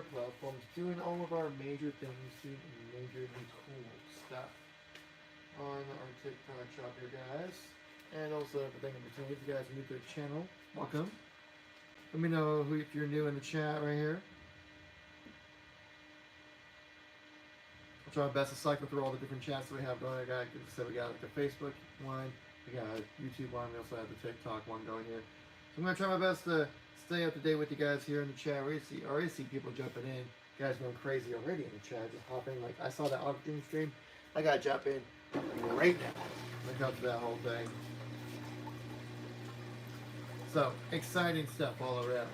major platforms, doing all of our major things, doing majorly cool stuff on our TikTok shop here, guys. And also everything in between. If you guys are new to the channel, welcome. Let me know if you're new in the chat right here. I'll try my best to cycle through all the different chats that we have going. We got like the Facebook one, we got a YouTube one, we also have the TikTok one going here. So I'm gonna try my best to stay up to date with you guys here in the chat. I already see people jumping in. Guys going crazy already in the chat, just hopping. Like I saw that Aquadream stream. I gotta jump in right now. Look up to that whole thing. So exciting stuff all around.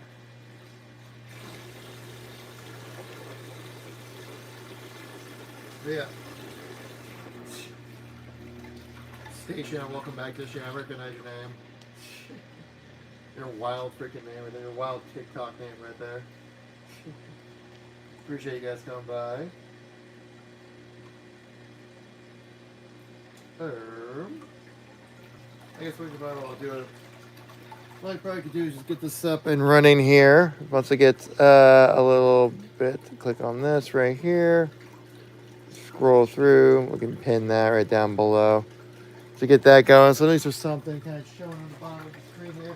Yeah. Station, welcome back to the show. I recognize your name. Your wild freaking name right there. Your wild TikTok name right there. Appreciate you guys coming by. I guess we can probably do it. What I probably could do is just get this up and running here. Once I get a little bit, click on this right here. Scroll through. We can pin that right down below to get that going. So at least there's something kind of showing on the bottom of the screen here.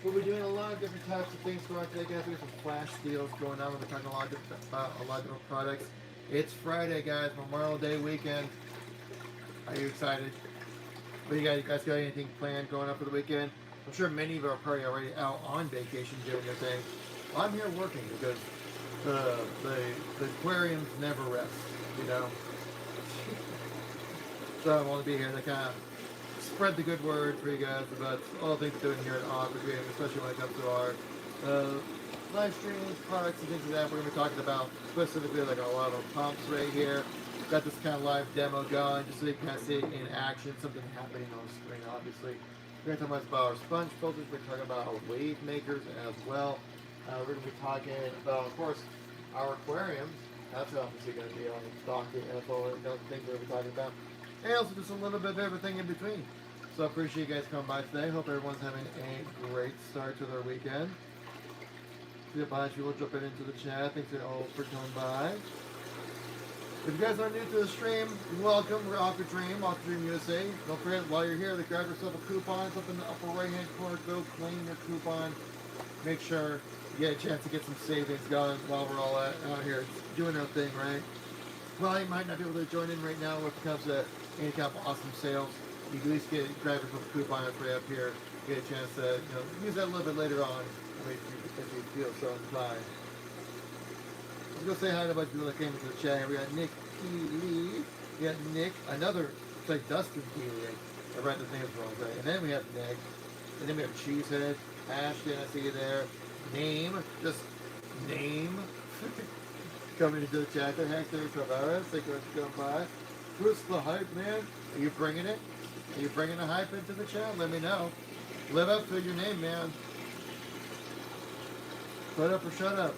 We'll be doing a lot of different types of things throughout today, guys. We have some flash deals going on. We're talking a lot of different products. It's Friday, guys. Memorial Day weekend. Are you excited? What you guys got anything planned going up for the weekend? I'm sure many of you are probably already out on vacation doing your thing. Well, I'm here working because the aquariums never rest, you know. So I want to be here to kind of spread the good word for you guys about all the things we're doing here at Aquadream, especially when it comes to our live streams, products, and things like that. We're going to be talking about specifically like a lot of pumps right here. Got this kind of live demo going just so you can kind of see it in action, something happening on the screen, obviously. We're going to talk about our sponge filters. We're talking about our wave makers as well. We're going to be talking about, of course, our aquariums. That's obviously going to be on the docket as well. Those things we're going to be talking about. And also just a little bit of everything in between. So I appreciate you guys coming by today. Hope everyone's having a great start to their weekend. See a bunch of people jumping into the chat. Thanks all for coming by. If you guys are new to the stream, welcome. We're Aquadream, Aquadream USA. Don't forget, while you're here, to grab yourself a coupon. It's up in the upper right-hand corner. Go claim your coupon. Make sure you get a chance to get some savings going while we're all out here doing our thing, right? Well, you might not be able to join in right now when it comes to any kind of awesome sales. You can at least grab yourself a coupon that's right up here. Get a chance to use that a little bit later on if you feel so inclined. Let's go say hi to a bunch of people that came into the chat. We got Nick P. Lee. We got Nick, another, it's like Dustin P. Lee. I read the names wrong, right? And then we have Nick. And then we have Cheesehead. Ashton, I see you there. Name, just name. Coming into the chat. The heck, there's Tavares. Thank you for coming by. Who's the hype, man? Are you bringing it? Are you bringing the hype into the chat? Let me know. Live up to your name, man. Shut up or shut up.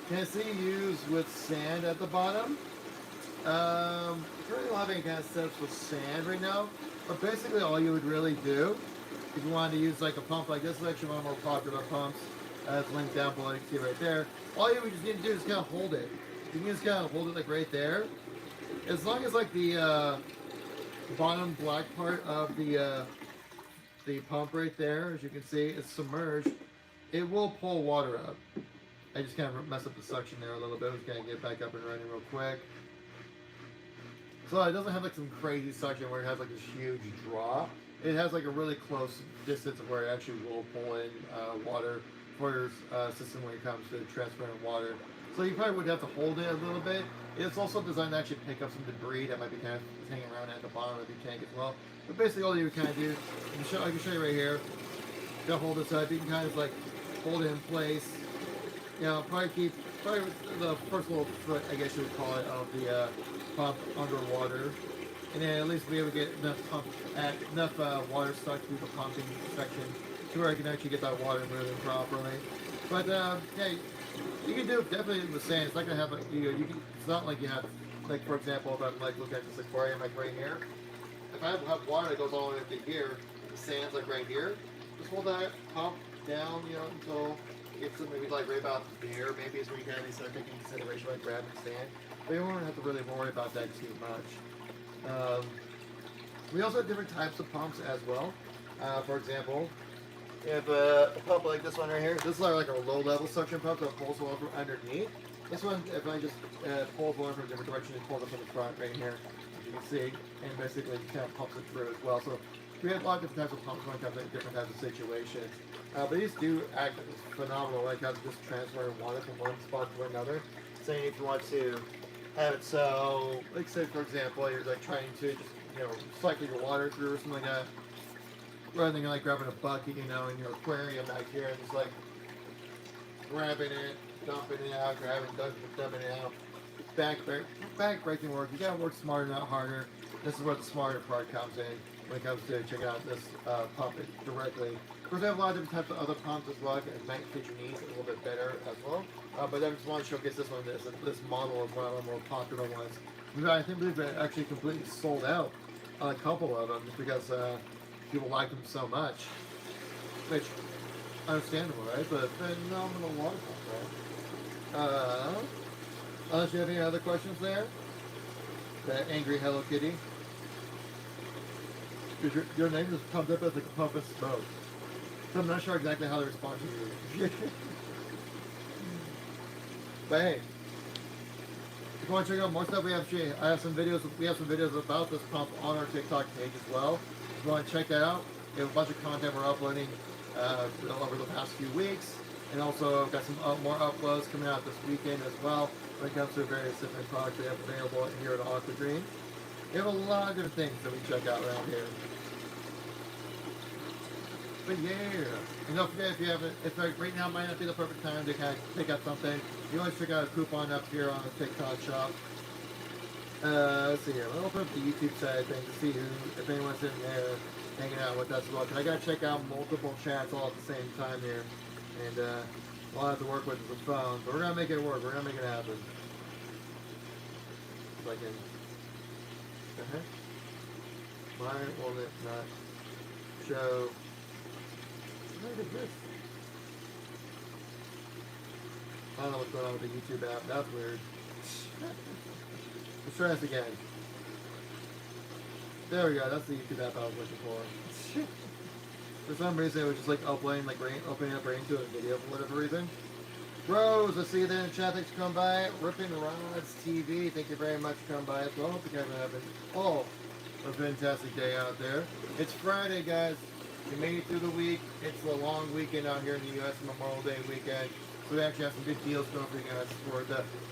Can I see used with sand at the bottom? Currently don't have any kind of setups with sand right now, but basically all you would really do if you wanted to use like a pump like this, is actually one of the more popular pumps. It's linked down below, you can see right there. All you would just need to do is kind of hold it. You can just kind of hold it like right there. As long as like the bottom black part of the pump right there, as you can see, is submerged, it will pull water up. I just kind of messed up the suction there a little bit. Just kind of get it back up and running real quick. So it doesn't have like some crazy suction where it has like this huge draw. It has like a really close distance of where it actually will pull in water for your system when it comes to transferring water. So you probably would have to hold it a little bit. It's also designed to actually pick up some debris that might be kind of hanging around at the bottom of your tank as well. But basically all you would kind of do, I can show you right here. You hold this up, you can kind of like hold it in place. You know, probably keep the first little foot, I guess you would call it, of the pump underwater. And then at least be able to get enough water stuck through the pumping section to where I can actually get that water moving properly. But yeah, you can do it definitely with sand. It's not gonna have it's not like you have, like for example, if I'm like looking at this aquarium like right here. If I have water that goes all the way up to here, the sand's like right here. just hold that pump down, you know, until it's maybe like right about there. Maybe is where you can at least start taking consideration like grab and stand. But you won't have to really worry about that too much. We also have different types of pumps as well. For example, we have a pump like this one right here. This is like a low-level suction pump that pulls water from underneath. This one, if I just pull water from a different direction, it pulls it from the front right here, as you can see, and basically kind of pumps it through as well. So we have a lot of different types of pumps when it comes to different types of situations. But these do act phenomenal when it comes to just transferring water from one spot to another. Saying if you want to have it so, like say for example, you're like trying to just, you know, cycle your water through or something like that, rather than like grabbing a bucket, you know, in your aquarium back here and just like grabbing it, dumping it out, dumping it out. Back breaking work. You gotta work smarter, not harder. This is where the smarter part comes in when it comes to checking out this pump directly. Of course, we have a lot of different types of other pumps as well. It might fit your needs a little bit better as well. But I just want to showcase this one, this model as one of the more popular ones. I think we've actually completely sold out on a couple of them just because people like them so much. Which, understandable, right? But phenomenal water pump, right? Unless you have any other questions there? That angry Hello Kitty. Because your name just comes up as like a pump of smoke. So I'm not sure exactly how to respond to you. But hey, if you want to check out more stuff, we have some videos about this pump on our TikTok page as well. If you want to check that out, we have a bunch of content we're uploading over the past few weeks. And also got some more uploads coming out this weekend as well when it comes to various different products we have available here at Aquadream. We have a lot of different things that we check out around here. But yeah, and don't forget if right now might not be the perfect time to kind of pick up something, you always check out a coupon up here on the TikTok shop. Let's see here. I'll open up the YouTube side thing to see if anyone's in there hanging out with us as well. Because I gotta check out multiple chats all at the same time here, and all I have to work with is the phone. But we're gonna make it work. We're gonna make it happen. If I can. Why will it not show? Look at this. I don't know what's going on with the YouTube app. That's weird. Let's try this again. There we go. That's the YouTube app I was looking for. For some reason, it was just like opening up rain to a video for whatever reason. Rose, I see you there in the chat. Thanks for coming by. Ripping Rods TV. Thank you very much for coming by as well. I hope you guys are having a fantastic day out there. It's Friday, guys. We made it through the week. It's a long weekend out here in the U.S. Memorial Day weekend. So we actually have some good deals going for you guys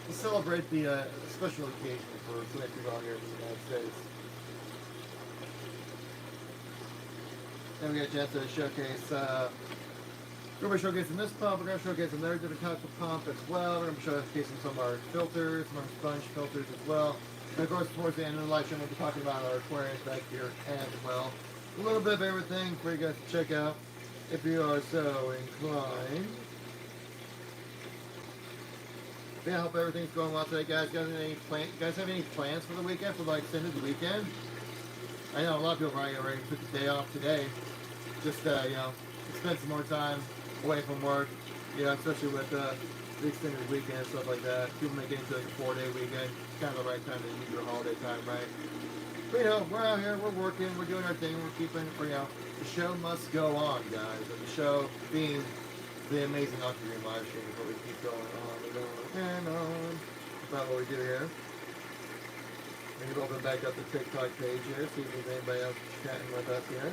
to celebrate the special occasion for so many people out here in the United States. And we got a chance to showcase. We're going to be showcasing this pump. We're going to showcase another different types of pump as well. We're going to be showcasing some of our filters, some of our sponge filters as well. And of course, towards the end of the live stream, we'll be talking about our aquariums back here as well. A little bit of everything for you guys to check out if you are so inclined. Yeah, I hope everything's going well today, guys. You guys have any plans for the weekend, for like extended weekend? I know a lot of people probably already took the day off today. Just, you know, spend some more time away from work, you know, especially with the extended weekend and stuff like that. People may get into like a 4-day weekend. It's kind of the right time to use your holiday time, right? But, you know, we're out here, we're working, we're doing our thing, we're keeping, you know, the show must go on, guys. And the show being the amazing Aquadream live stream is what we keep going on and on and on. That's about what we do here. Maybe open back up the TikTok page here, see if there's anybody else chatting with us here.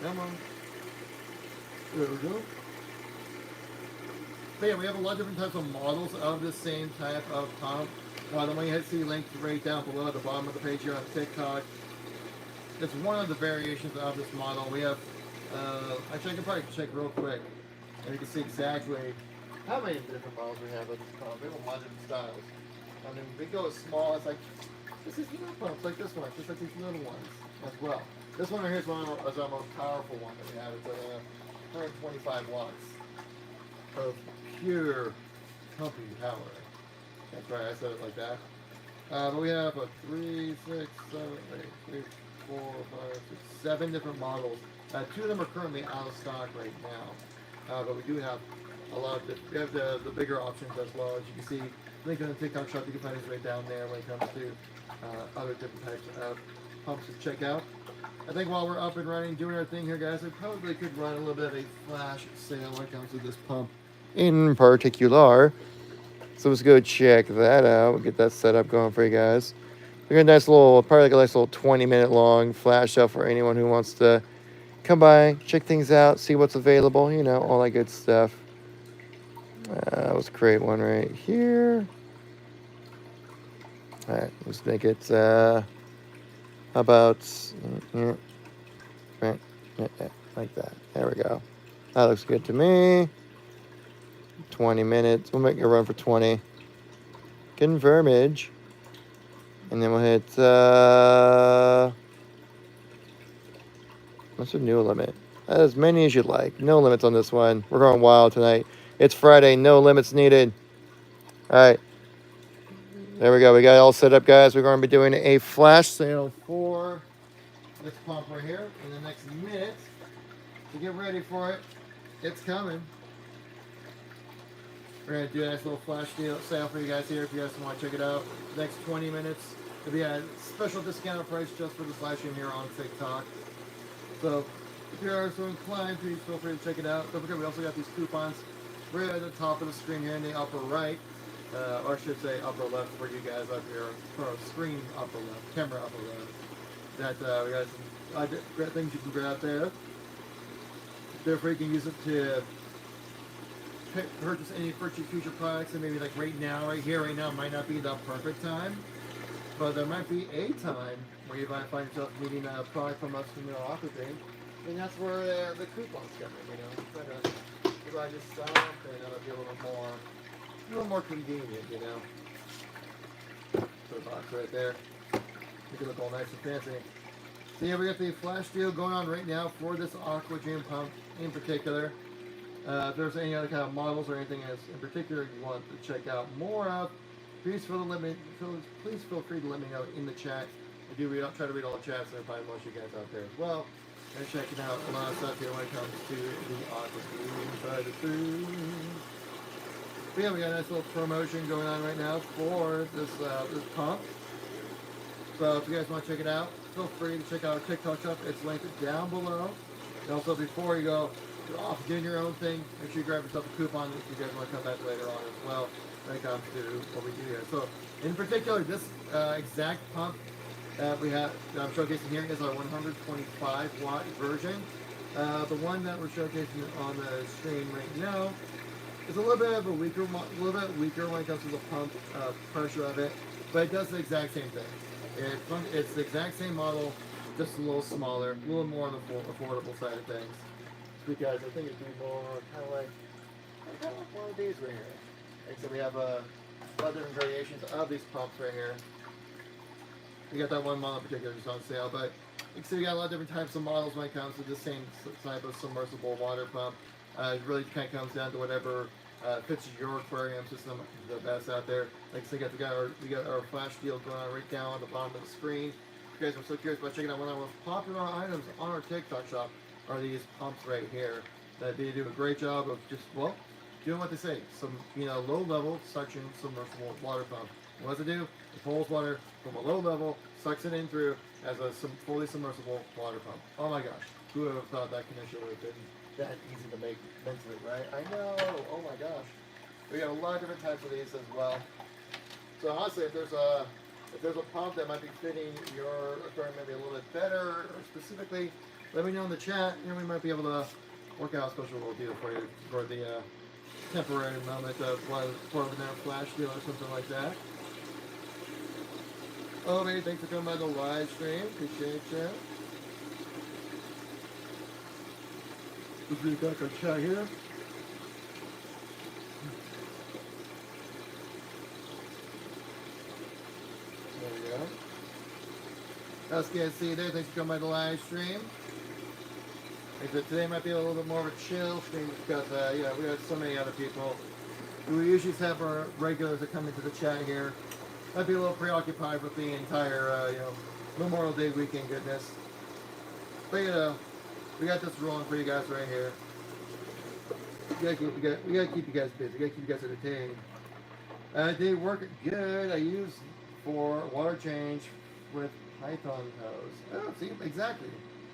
Come on. There we go. But yeah, we have a lot of different types of models of the same type of pump. The one you see linked right down below at the bottom of the page here on TikTok. It's one of the variations of this model. We have, actually I can probably check real quick, and you can see exactly how many different models we have of this pump. We have a lot of different styles. I mean, we go as small as like, this is little pumps like this one, just like these little ones as well. This one right here is our most powerful one that we have. It's 125 watts of pure pumping power. That's right, I said it like that. But we have a 3, 6, 7, 8, 3, 4, 5, 6, 7 different models Two of them are currently out of stock right now, but we do have a lot of we have the bigger options as well. As you can see, link in the TikTok shop. You can find it right down there when it comes to other different types of pumps to check out. I think while we're up and running, doing our thing here, guys, I probably could run a little bit of a flash sale when it comes to this pump in particular. So let's go check that out. We'll get that set up going for you guys. We got a nice little, probably like a nice little 20-minute long flash sale for anyone who wants to come by, check things out, see what's available, you know, all that good stuff. Let's create one right here. All right, let's make it about right, like that. There we go. That looks good to me. 20 minutes. We'll make it run for 20. Confirmage. And then we'll hit what's the new limit? As many as you'd like. No limits on this one. We're going wild tonight. It's Friday. No limits needed. All right. There we go. We got it all set up, guys. We're going to be doing a flash sale for this pump right here in the next minute. So get ready for it. It's coming. We're going to do a nice little flash sale for you guys here if you guys want to check it out. The next 20 minutes. It'll be a special discounted price just for this live stream here on TikTok. So if you are so inclined, please feel free to check it out. Don't forget, we also got these coupons right at the top of the screen here in the upper right. Or I should say upper left for you guys up here. For screen upper left, camera upper left. That we got some great things you can grab there. Therefore, you can use it to purchase any future products. And maybe like right now, right here, right now might not be the perfect time. But there might be a time where you might find yourself needing a product from us from the Aquadream. And that's where the coupons come in, you know. Try to provide you something that'll be a little more convenient, you know. Put a box right there. Make it look all nice and fancy. So yeah, we got the flash deal going on right now for this Aquadream pump in particular. If there's any other kind of models or anything else in particular you want to check out more of, please feel free to let me know in the chat. I'll try to read all the chats and find most of you guys out there as well. And checking out a lot of stuff here when it comes to the Aquadream side of things. But yeah, we got a nice little promotion going on right now for this pump. So if you guys want to check it out, feel free to check out our TikTok shop. It's linked down below. And also before you go off doing your own thing, make sure you grab yourself a coupon if you guys want to come back later on as well when it comes to what we do here. So in particular, this exact pump that I'm showcasing here is our 125 watt version. The one that we're showcasing on the screen right now is a little bit weaker when it comes to the pump pressure of it, but it does the exact same thing. It's the exact same model, just a little smaller, a little more on the affordable side of things. Because I think it'd be more kind of like one of these right here. And so we have a lot of different variations of these pumps right here. We got that one model in particular just on sale, but you can see we got a lot of different types of models when it comes to the same type of submersible water pump. It really kind of comes down to whatever fits your aquarium system the best out there. Like I said, we got our flash deal going on right down on the bottom of the screen. If you guys are so curious about checking out one of our most popular items on our TikTok shop are these pumps right here. That they do a great job of just, well, doing what they say. Some, low level suction submersible water pump. What does it do? It pulls water from a low level, sucks it in through as a fully submersible water pump. Oh my gosh, who would have thought that connection would have been that easy to make mentally, right? I know, oh my gosh. We got a lot of different types of these as well. So honestly, if there's a pump that might be fitting your aquarium maybe a little bit better, or specifically, let me know in the chat. We might be able to work out a special little deal for you for the temporary moment of for the flash deal or something like that. Oh, baby, thanks for coming by the live stream. Appreciate you. Let's read back our chat here. There we go. Us guys see you there. Thanks for coming by the live stream. I think that today might be a little bit more of a chill stream because we have so many other people. We usually have our regulars that come into the chat here. Might be a little preoccupied with the entire Memorial Day weekend goodness. But we got this rolling for you guys right here. We gotta keep you guys busy. We gotta keep you guys entertained. They work good. I use for water change with Python hose. Oh, see, exactly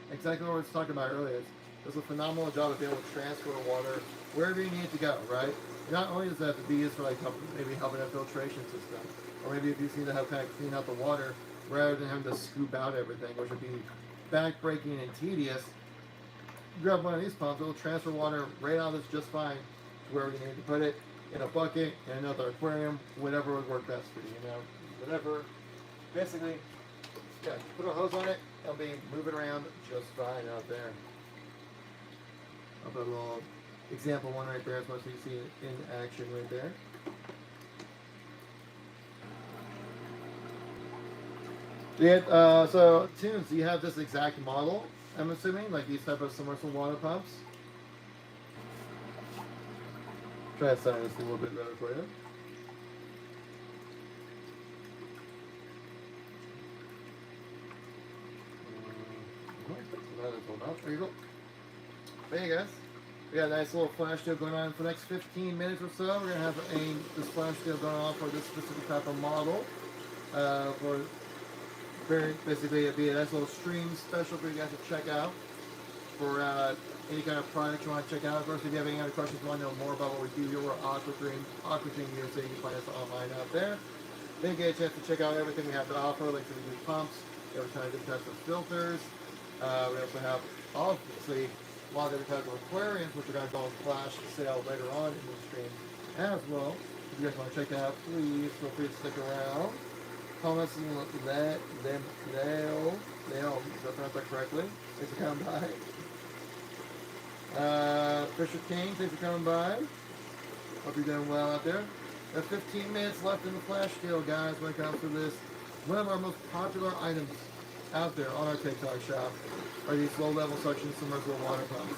what I was talking about earlier. It does a phenomenal job of being able to transfer water wherever you need it to go, right? Not only does that have to be used for like maybe helping a filtration system, or maybe if you need to have kind of clean out the water rather than having to scoop out everything, which would be back-breaking and tedious. Grab one of these pumps, it'll transfer water right out of this just fine to wherever you need to put it, in a bucket, in another aquarium, whatever would work best for you, you know, whatever. Basically, yeah, put a hose on it, it'll be moving around just fine out there. I'll put a little example one right there, as much as you see it in action right there. Yeah, so Tunes, do you have this exact model? I'm assuming, like these type of submersible water pumps. Try to sign this a little bit better for you. There you go. There you guys. We got a nice little flash deal going on for the next 15 minutes or so. We're gonna have this flash deal going on for this specific type of model. For basically it'd be a nice little stream special for you guys to check out for any kind of product you want to check out. Of course, if you have any other questions, you want to know more about what we do here, we're Aquadream USA. You can find us online out there. Then you get a chance to check out everything we have to offer, like the new pumps, we have a ton of different types of filters. We also have, obviously, a lot of different types of aquariums, which are going to go on flash sale later on in the stream as well. If you guys want to check that out, please feel free to stick around. Comments and let them know. They'll pronounce that correctly. Thanks for coming by. Fisher King, thanks for coming by. Hope you're doing well out there. Got 15 minutes left in the flash deal, guys, when it comes to this. One of our most popular items out there on our TikTok shop are these low-level suction submersible water pumps.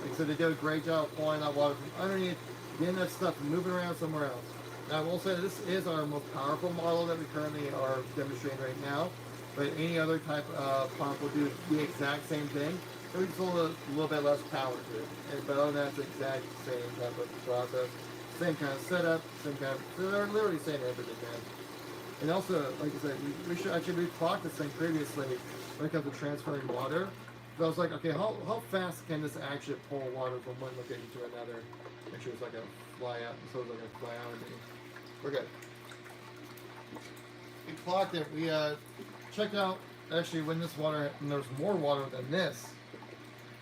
Like I said, they do a great job of pulling that water from underneath, getting that stuff moving around somewhere else. Now, I will say that this is our most powerful model that we currently are demonstrating right now, but any other type of pump will do the exact same thing. So we just a little bit less power to it. But other than that, it's the exact same type of process. Same kind of setup, same kind of, they're literally saying everything, man. And also, like I said, we've talked this thing previously when it comes to transferring water. So I was like, okay, how fast can this actually pull water from one location to another? Make sure it's like a fly out, so it's like a fly out. We're good. We clocked it. We checked out actually when there's more water than this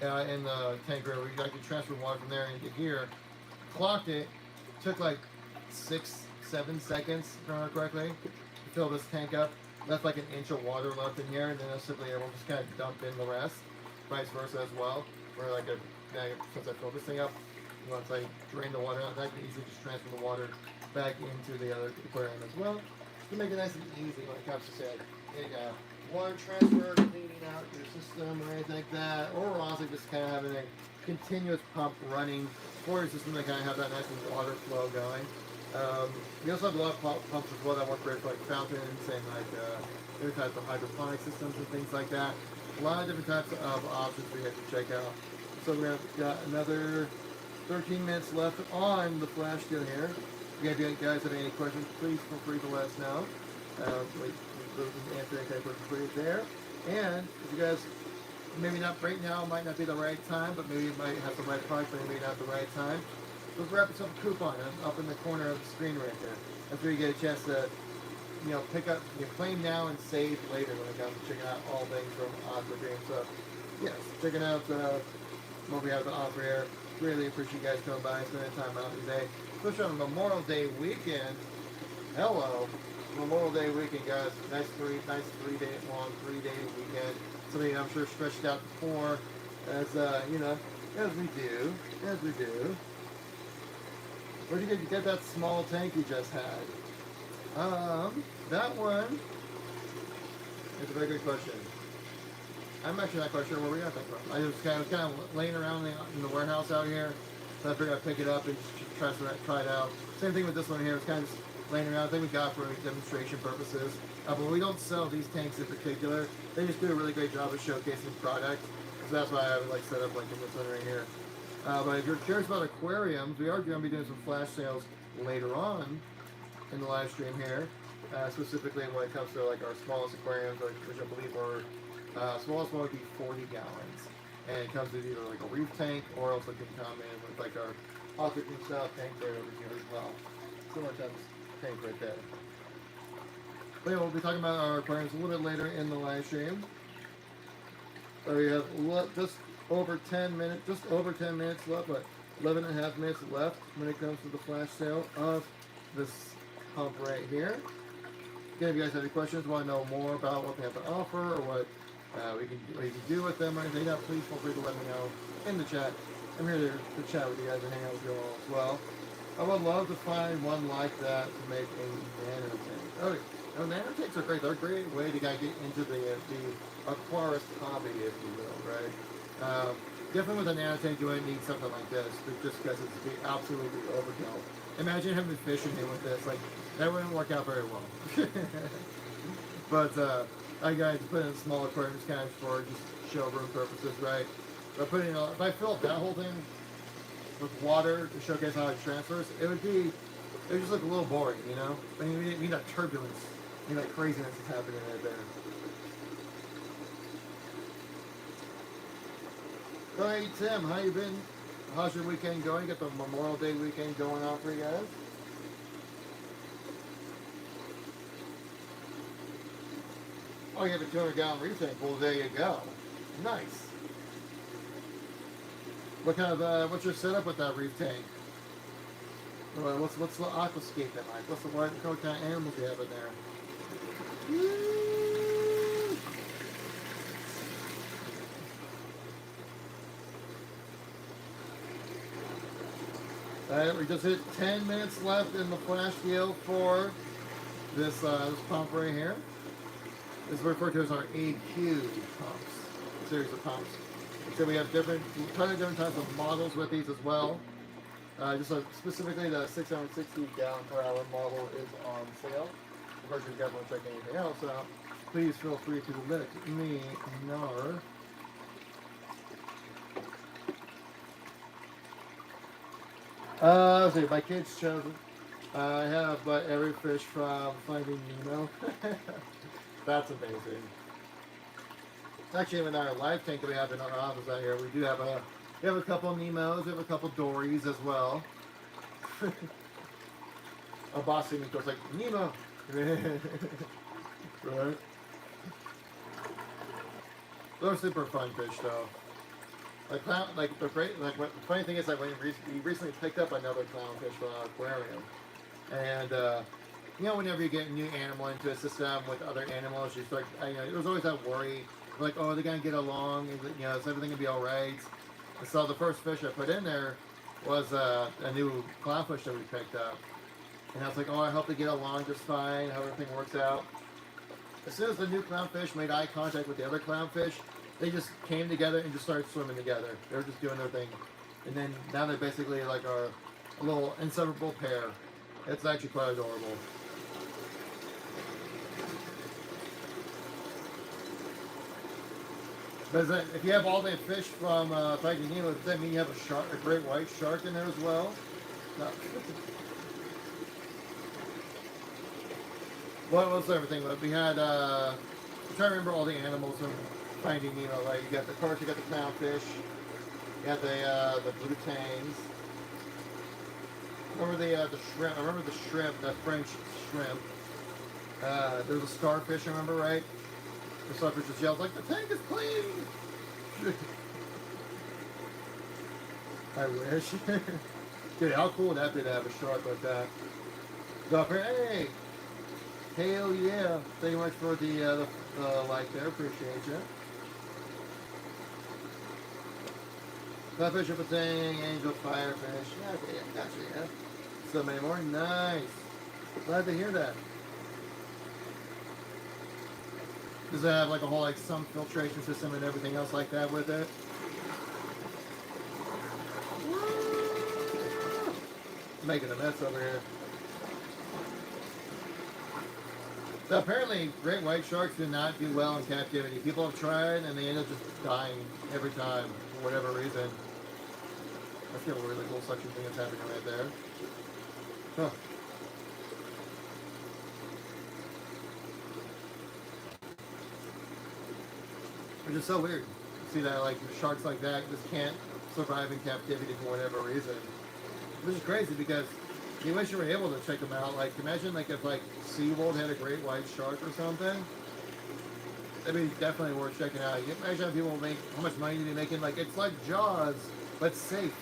in the tanker. We actually transferred water from there into here. Clocked it. Took like 6-7 seconds, if I remember correctly, to fill this tank up. Left like an inch of water left in here, and then I was simply able to just kind of dump in the rest. Vice versa as well. Where like since I filled this thing up, once I drain the water out, I can easily just transfer the water back into the other aquarium as well. To make it nice and easy when it comes to say, any water transfer, cleaning out your system or anything like that, or honestly just kind of having a continuous pump running for your system to kind of have that nice water flow going. We also have a lot of pumps as well that work great for like fountains and like different types of hydroponic systems and things like that. A lot of different types of options for you guys to check out. So we're got another 13 minutes left on the flash deal here. If you guys have any questions, please feel free to let us know. We can answer any kind of questions for you there. And if you guys, maybe not right now, might not be the right time, but maybe you might have the right product, but maybe not the right time. So grab yourself a coupon up in the corner of the screen right there. That's where you get a chance to, pick up, claim now and save later when it comes to checking out all things from Aquadream. So, yes, checking out what we have to offer here. Really appreciate you guys coming by and spending time out today. Especially on Memorial Day weekend. Hello. Memorial Day weekend, guys. Nice three-day weekend. Something I'm sure stretched out before, as as we do. Where did you get that small tank you just had? That one is a very good question. I'm actually not quite sure where we got that from. I was kind of laying around in the warehouse out here, so I figured I'd pick it up and just try it out. Same thing with this one here. It's kind of just laying around. I think we got it for demonstration purposes. But we don't sell these tanks in particular. They just do a really great job of showcasing product. So that's why I would like set up like in this one right here. But if you're curious about aquariums, we are going to be doing some flash sales later on in the live stream here. Specifically when it comes to like our smallest aquariums, which I believe are smallest one would be 40 gallons. And it comes with either like a reef tank or else it can come in with like our Aquadream style tank right over here as well. Similar type of tank right there. But yeah, we'll be talking about our aquariums a little bit later in the live stream. So we have just over 10 minutes left, but 11 and a half minutes left when it comes to the flash sale of this pump right here. Again, if you guys have any questions, want to know more about what they have to offer or what you can do with them or anything, please feel free to let me know in the chat. I'm here to chat with you guys and hang out with you all as well. I would love to find one like that to make a nano tank. Okay. Now, nano tanks are great. They're a great way to get into the aquarist hobby, if you will, right? Definitely with a nano tank, you wouldn't need something like this, just because it's be absolutely overkill. Imagine having fish in here with this. Like, that wouldn't work out very well. But I got to put in small aquariums kind of for just showroom purposes, right? But if I fill up that whole thing with water to showcase how it transfers, it would just look a little boring, you know? I mean, you need that turbulence, you need that craziness that's happening right there. Alright, Tim, how you been? How's your weekend going? You got the Memorial Day weekend going on for you guys? Oh, you have a 200-gallon reef tank. Well, there you go. Nice. What kind of what's your setup with that reef tank? What's the aquascape in like? What kind of animals do you have in there? Alright, we just hit 10 minutes left in the flash deal for this pump right here. This is referred to as our AQ pumps, series of pumps. So we have different types of models with these as well. Specifically the 660 gallon per hour model is on sale. Of course, if you guys want to check anything else out, please feel free to let me know. Let's see, my kids chose I have every fish from Finding Nemo. That's amazing. Actually, in our live tank that we have in our office out here, we have a couple Nemos, we have a couple Dories as well. A boss seeing me goes like, Nemo! Right? They're super fun fish though. The funny thing is like we recently picked up another clownfish from our aquarium. And you know, whenever you get a new animal into a system with other animals, you start, there's always that worry, like, oh, they're gonna get along, is everything gonna be all right? And so the first fish I put in there was a new clownfish that we picked up, and I was like, oh, I hope they get along just fine, how everything works out. As soon as the new clownfish made eye contact with the other clownfish, they just came together and just started swimming together. They were just doing their thing, and then now they're basically like a little inseparable pair. It's actually quite adorable. But if you have all the fish from Finding Nemo, does that mean you have a great white shark in there as well? No. What was everything? We had, I'm trying to remember all the animals from Finding Nemo. Like you got the clownfish, you got the blue tangs. Remember the shrimp? I remember the shrimp, that French shrimp. There was a starfish, I remember, right? The starfish just yelled like, the tank is clean! I wish. Dude, how cool would that be to have a shark like that? Go up here, hey! Hell yeah! Thank you much for the like there, appreciate you. Clownfish, up a thing, angel, firefish. Yeah, okay, I got you, yeah. So many more. Nice. Glad to hear that. Does it have like a whole like some filtration system and everything else like that with it? Making a mess over here. So apparently, great white sharks do not do well in captivity. People have tried and they end up just dying every time for whatever reason. That's got a really cool suction thing that's happening right there. Huh. Which is so weird. See that like sharks like that just can't survive in captivity for whatever reason. Which is crazy because you wish you were able to check them out. Like imagine like if like SeaWorld had a great white shark or something. That'd be definitely worth checking out. You imagine how people make how much money they'd be making. Like it's like Jaws, but safe.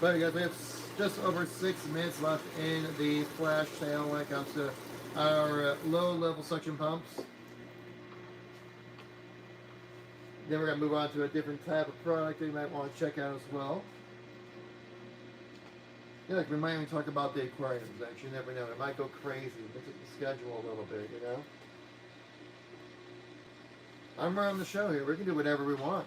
But guys, we have just over 6 minutes left in the flash sale when it comes to our low-level suction pumps. Then we're going to move on to a different type of product that you might want to check out as well. Yeah, like we might even talk about the aquariums next. You never know. It might go crazy. Look at the schedule a little bit, you know? I'm running the show here. We can do whatever we want.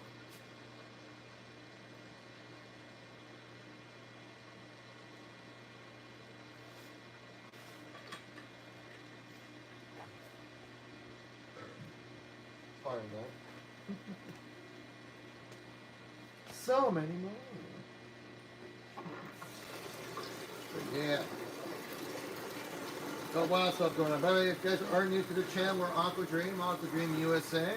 Fire that. So many more. But yeah. Got a lot of stuff going on. By the way, if you guys are new to the channel, we're Aquadream USA.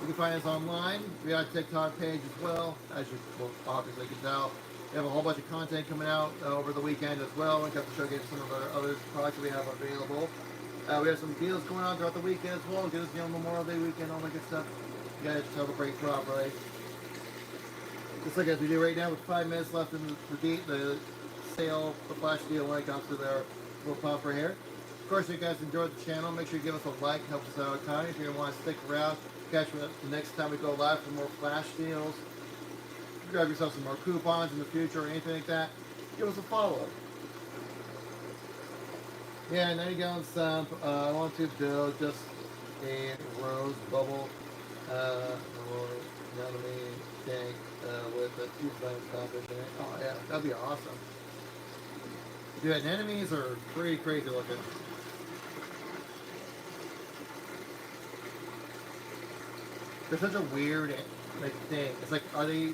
You can find us online. We have a TikTok page as well, as you will obviously can tell. We have a whole bunch of content coming out over the weekend as well. We got to showcase some of our other products that we have available. We have some deals going on throughout the weekend as well. Get us on Memorial Day weekend, all that good stuff. You guys celebrate properly. Just like as we do right now with 5 minutes left in the sale, the flash deal when it comes to their little pump right here. Of course, if you guys enjoyed the channel, make sure you give us a like. Helps us out a ton. If you want to stick around, catch me the next time we go live for more flash deals. Grab yourself some more coupons in the future or anything like that. Give us a follow. Yeah, 90 gallon sump. I want to build just a rose bubble anatomy tank with a 2-flame pump in it. Oh yeah, that'd be awesome. Dude, anemones are pretty crazy looking. They're such a weird like thing. It's like, are they?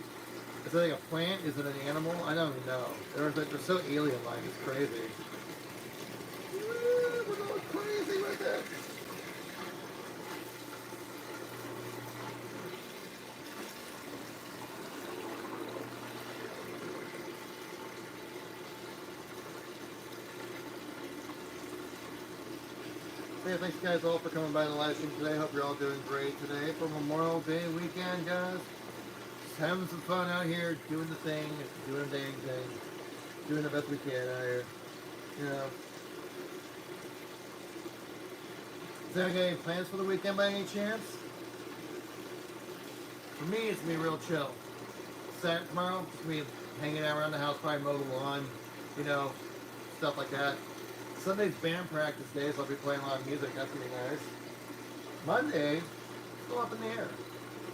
Is it like a plant? Is it an animal? I don't even know. They're so alien-like. It's crazy. We're going crazy with it. So yeah, thanks guys all for coming by the live stream today. Hope you're all doing great today for Memorial Day weekend, guys. Just having some fun out here, doing the thing, doing the dang thing, doing the best we can out here. You know. Is there any plans for the weekend by any chance? For me, it's gonna be real chill. Saturday, tomorrow, just gonna be hanging out around the house, probably mow the lawn, you know, stuff like that. Sunday's band practice day, so I'll be playing a lot of music. That's gonna be nice. Monday, still up in the air.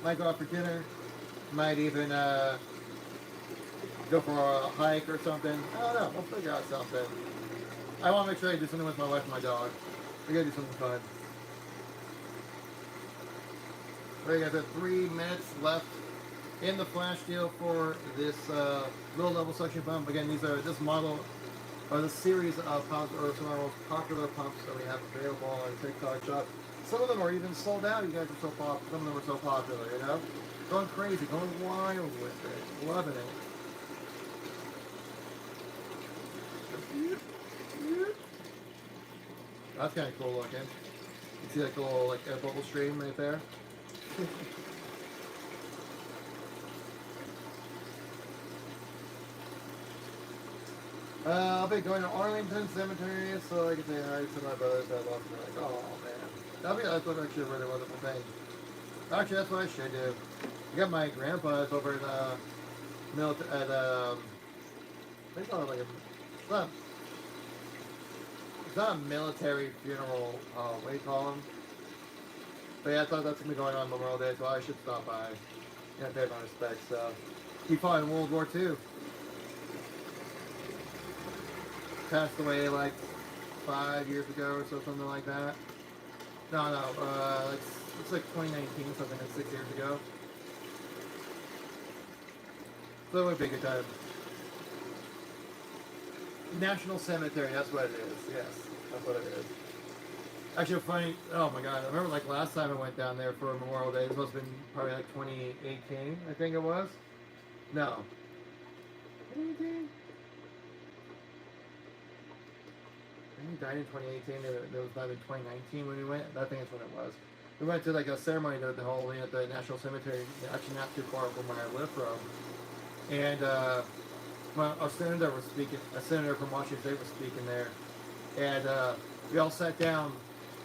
Might go out for dinner. Might even go for a hike or something. I don't know. We'll figure out something. I want to make sure I do something with my wife and my dog. We gotta do something fun. Alright guys, I have 3 minutes left in the flash deal for this low-level suction pump. Again, this model or the series of pumps are some of our most popular pumps that we have available on TikTok shop. Some of them are even sold out. You guys are so popular. Some of them are so popular, you know? Going crazy, going wild with it. Loving it. That's kind of cool looking. You see like a little like a bubble stream right there? I'll be going to Arlington Cemetery so I can say hi to my brothers that lost me. Like, oh man, that's what actually a really wonderful thing. Actually, that's what I should do. I got my grandpa's over at what do you call it, like it's not a military funeral. What do you call them? But yeah, I thought that's gonna be going on Memorial Day, so I should stop by and pay my respects. So he fought in World War II. passed away like 5 years ago or so, something like that. No, it's like 2019, something like 6 years ago. So it would be a good time. National Cemetery, that's what it is. Yes, that's what it is. Actually, funny. Oh my God, I remember like last time I went down there for Memorial Day. This must have been probably like 2018, I think it was. No, 2018. He died in 2018. It was not in 2019 when we went. I think that's when it was. We went to like a ceremony at the whole at the National Cemetery, actually not too far from where I live from. And our senator was speaking. A senator from Washington State was speaking there, and we all sat down,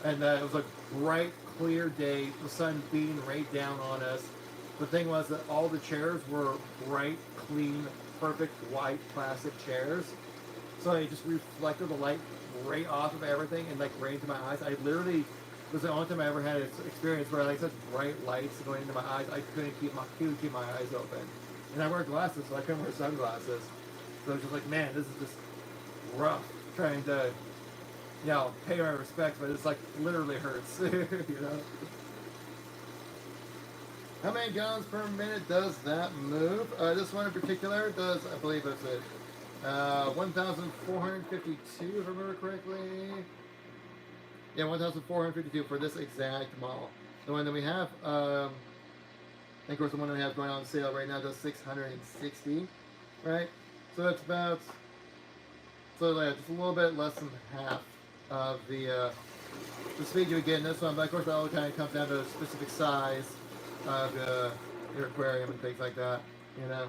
and it was a bright, clear day. The sun beating right down on us. The thing was that all the chairs were bright, clean, perfect white plastic chairs. So it just reflected the light right off of everything and like right into my eyes. I literally, it was the only time I ever had an experience where like such bright lights going into my eyes, I couldn't keep my eyes open. And I wear glasses, so I couldn't wear sunglasses. So I was just like, man, this is just rough trying to, you know, pay my respects, but it's like literally hurts, you know. How many gallons per minute does that move? This one in particular does, I believe that's it. 1,452, if I remember correctly. Yeah, 1,452 for this exact model. The one that we have, and of course the one that we have going on sale right now does 660, right? So that's about, so yeah, just a little bit less than half of the speed you would get in this one. But of course that all kind of comes down to a specific size of your aquarium and things like that, you know.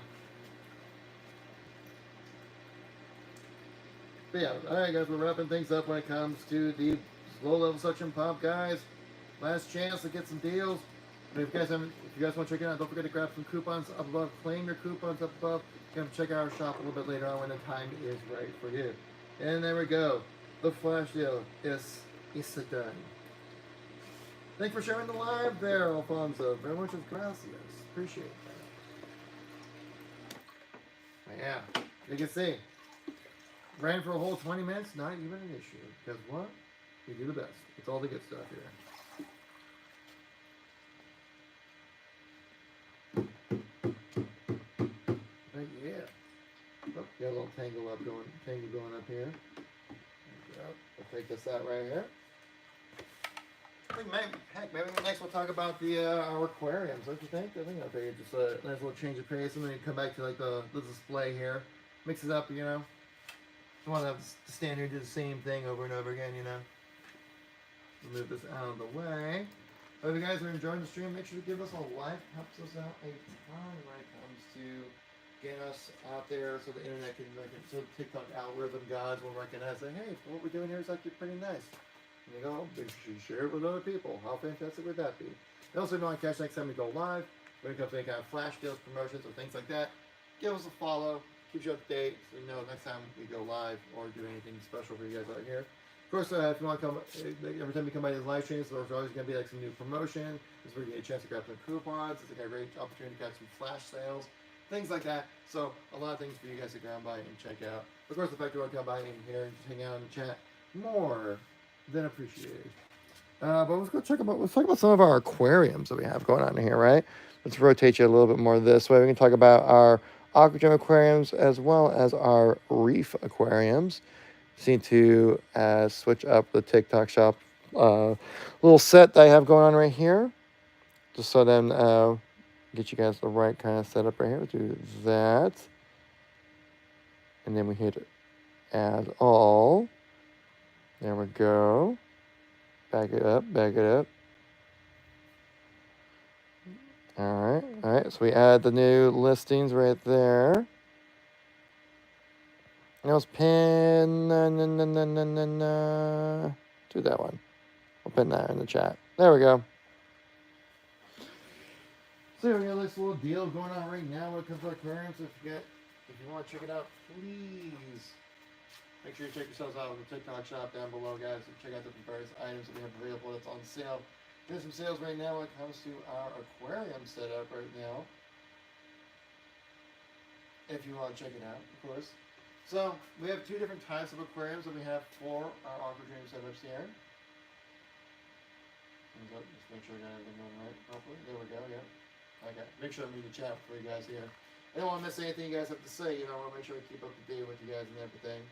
But yeah, alright guys, we're wrapping things up when it comes to the low level suction pump, guys. Last chance to get some deals. And if you guys want to check it out, don't forget to grab some coupons up above, claim your coupons up above. Come check out our shop a little bit later on when the time is right for you. And there we go. The flash deal is done. Thanks for sharing the live there, Alfonso. Very much gracias. Appreciate that. Yeah, you can see. Ran for a whole 20 minutes, not even an issue. Because what? We do the best. It's all the good stuff here. But yeah. Oh, got a little tangle going up here. I'll take this out right here. Maybe next we'll talk about our aquariums. Don't you think? I think I'll take just a nice little change of pace, and then come back to like the display here. Mix it up, you know. Don't want to have to stand here and do the same thing over and over again, you know. Move this out of the way. If you guys are enjoying the stream, make sure to give us a like. Helps us out a ton when it comes to getting us out there, so the internet can, so the TikTok algorithm gods will recognize that, hey, what we're doing here is actually pretty nice. And you go, you should share it with other people. How fantastic would that be? And also, if you want to catch next time we go live, when it comes to any kind of flash deals, promotions, or things like that, give us a follow. Keeps you up to date, so you know next time we go live or do anything special for you guys out here. Of course, if you want to come, every time you come by these live streams, there's always going to be like some new promotion. This is where you get a chance to grab some coupons. It's like a great opportunity to catch some flash sales, things like that. So a lot of things for you guys to grab by and check out. Of course, the fact you want to come by in here and just hang out and chat, more than appreciated. But let's talk about some of our aquariums that we have going on here, right? Let's rotate you a little bit more this way. We can talk about our Aquadream aquariums as well as our reef aquariums. Seem to switch up the TikTok shop little set that I have going on right here, just so then get you guys the right kind of setup right here. We'll do that, and then we hit add all. There we go. Back it up. All right. So we add the new listings right there. And let's pin, do that one. We'll pin that in the chat. There we go. So we got this little deal going on right now when it comes to aquariums. If you want to check it out, please make sure you check yourselves out on the TikTok shop down below, guys. And check out the various items that we have available that's on sale. There's some sales right now when it comes to our aquarium setup right now. If you want to check it out, of course. So we have two different types of aquariums that we have for our Aquadream setups here. Just make sure I got everything going right properly. There we go, yeah. Okay, make sure I'm reading the chat for you guys here. I don't want to miss anything you guys have to say, I want to make sure I keep up to date with you guys and everything.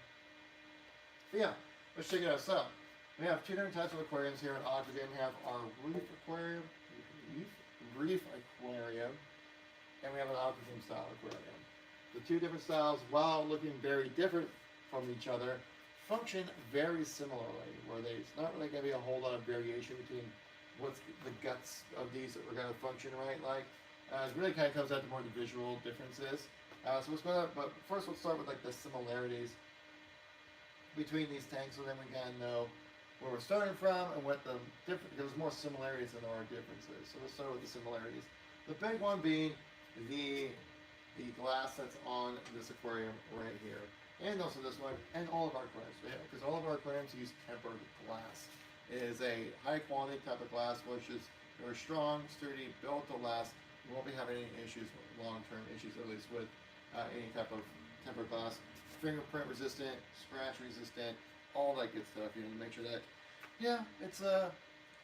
But yeah, let's check it out. So, we have two different types of aquariums here at Aquadream. We have our reef aquarium, and we have an Aquadream style aquarium. The two different styles, while looking very different from each other, function very similarly, where there's not really going to be a whole lot of variation between what's the guts of these that we're going to function right like. It really kind of comes down to more the visual differences. So let's go, but first let's start with like the similarities between these tanks, so then we kind of know where we're starting from and what the different, because there's more similarities than there are differences. So let's start with the similarities. The big one being the glass that's on this aquarium right here, and also this one, and all of our aquariums, because all of our aquariums use tempered glass. It is a high quality type of glass, which is very strong, sturdy, built to last. We won't be having any issues, long-term issues at least, with any type of tempered glass. Fingerprint resistant, scratch resistant, all that good stuff. To make sure that, yeah, it's an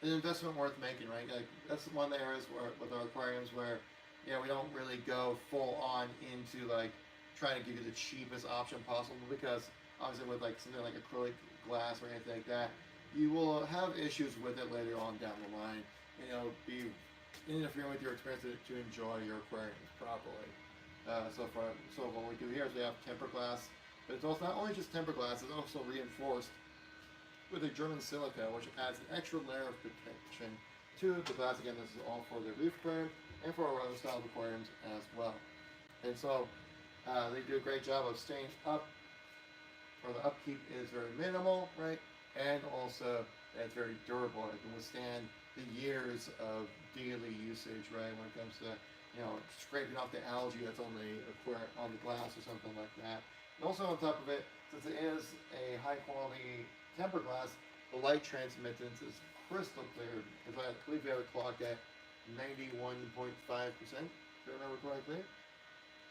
investment worth making, right? Like that's one of the areas where with our aquariums where, we don't really go full on into like trying to give you the cheapest option possible, because obviously with like something like acrylic glass or anything like that, you will have issues with it later on down the line, be interfering with your experience to enjoy your aquariums properly. So what we do here is we have tempered glass, but it's also not only just tempered glass, it's also reinforced with a German silica, which adds an extra layer of protection to the glass. Again, this is all for the reef aquarium and for our other style of aquariums as well. And so they do a great job of staying up, or the upkeep is very minimal, right? And also it's very durable. It can withstand the years of daily usage, right? When it comes to scraping off the algae that's on the glass or something like that. And also on top of it, since it is a high quality tempered glass, the light transmittance is crystal clear. Because I believe we have it clocked at 91.5%, if I remember correctly.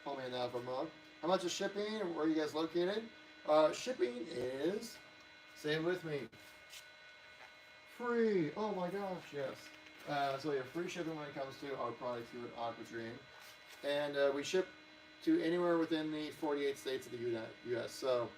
Call me on that if I'm wrong. How much is shipping? Where are you guys located? Shipping is, say it with me, free. Oh my gosh, yes. So we have free shipping when it comes to our products here at Aquadream. And we ship to anywhere within the 48 states of the U.S. So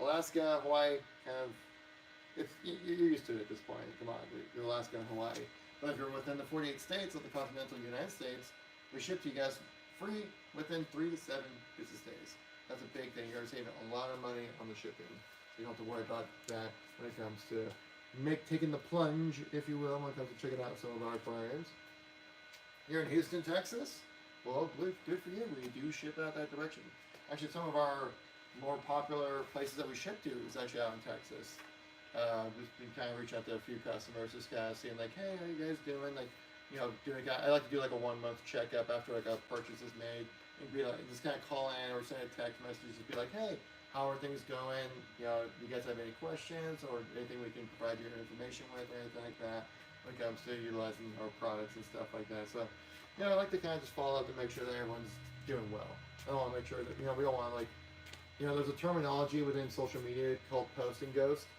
Alaska, Hawaii, kind of, you're used to it at this point. Come on, you're Alaska and Hawaii. But if you're within the 48 states of the continental United States, we ship to you guys free within 3 to 7 business days. That's a big thing. You're saving a lot of money on the shipping. So you don't have to worry about that when it comes to taking the plunge, if you will, when it comes to checking out some of our aquariums. You're in Houston, Texas? Well, good for you. We do ship out that direction. Actually, some of our more popular places that we ship to is actually out in Texas. Just been kind of reaching out to a few customers, just kind of seeing like, hey, how you guys doing? Like, I like to do like a 1 month checkup after like a purchase is made, and be like, just kind of call in or send a text message, just be like, hey, how are things going? Do you guys have any questions or anything we can provide you information with or anything like that when it comes to utilizing our products and stuff like that. So, I like to kind of just follow up to make sure that everyone's doing well. I want to make sure that, we don't want to like, there's a terminology within social media called post and ghost,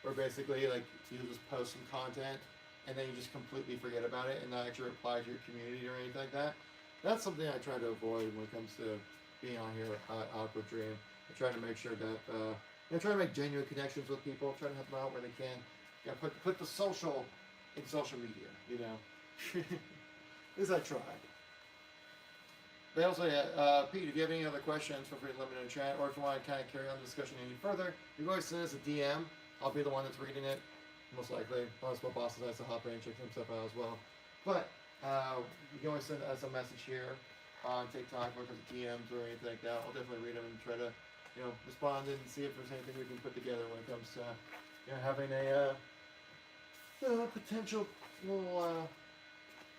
where basically like you just post some content and then you just completely forget about it and not actually reply to your community or anything like that. That's something I try to avoid when it comes to being on here at Aquadream. I try to make sure that, try to make genuine connections with people, try to help them out where they can. Put the social in social media, At least I try. But also, Pete, if you have any other questions, feel free to let me know in the chat, or if you want to kind of carry on the discussion any further, you can always send us a DM. I'll be the one that's reading it, most likely, unless my boss decides to hop in and check some stuff out as well. But you can always send us a message here on TikTok, or if it's DMs or anything like that. I'll definitely read them and try to, respond and see if there's anything we can put together when it comes to, having a potential little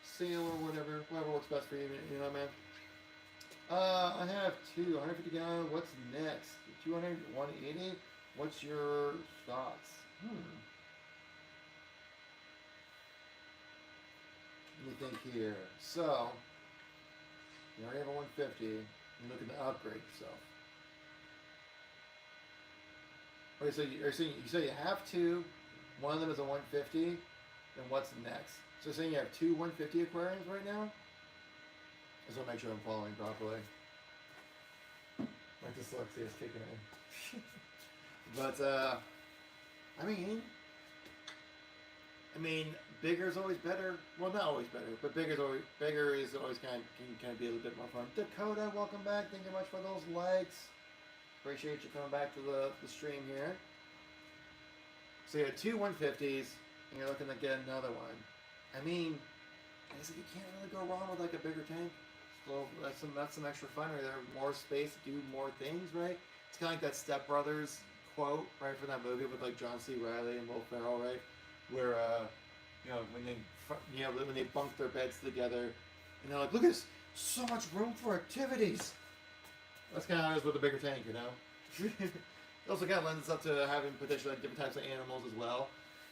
sale or whatever works best for you, man. I have 150 gallon. What's next? 200, 180. What's your thoughts? Let me think here. So, you already have a 150. You're looking to upgrade yourself. Okay, so you say you have two. One of them is a 150. Then what's next? So saying you have two 150 aquariums right now. I just want to make sure I'm following properly. My dyslexia is kicking in. But I mean, bigger is always better. Well, not always better, but bigger is always can be a little bit more fun. Dakota, welcome back. Thank you much for those likes. Appreciate you coming back to the stream here. So you have two 150s, and you're looking to get another one. I mean, I guess you can't really go wrong with like a bigger tank. So that's some extra fun right there. More space to do more things, right? It's kind of like that Step Brothers quote, right, from that movie with like John C. Reilly and Will Ferrell, right? Where when they bunk their beds together, and they're like, look at this, so much room for activities. That's kind of how it is with a bigger tank, you know. It also kind of lends itself to having potentially like different types of animals as well.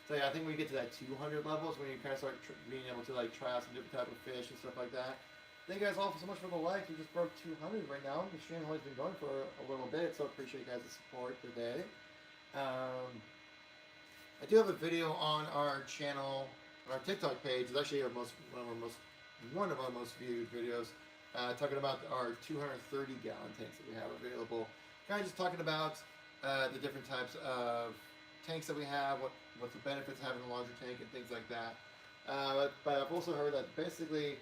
So yeah, I think when you get to that 200 levels, when you kind of start being able to like try out some different type of fish and stuff like that. Thank you guys all so much for the like. We just broke 200 right now. The stream has been going for a little bit, so I appreciate you guys' support today. I do have a video on our channel, on our TikTok page. It's actually one of our most viewed videos, talking about our 230 gallon tanks that we have available. Kind of just talking about the different types of tanks that we have, what's the benefits of having a larger tank and things like that. But I've also heard that basically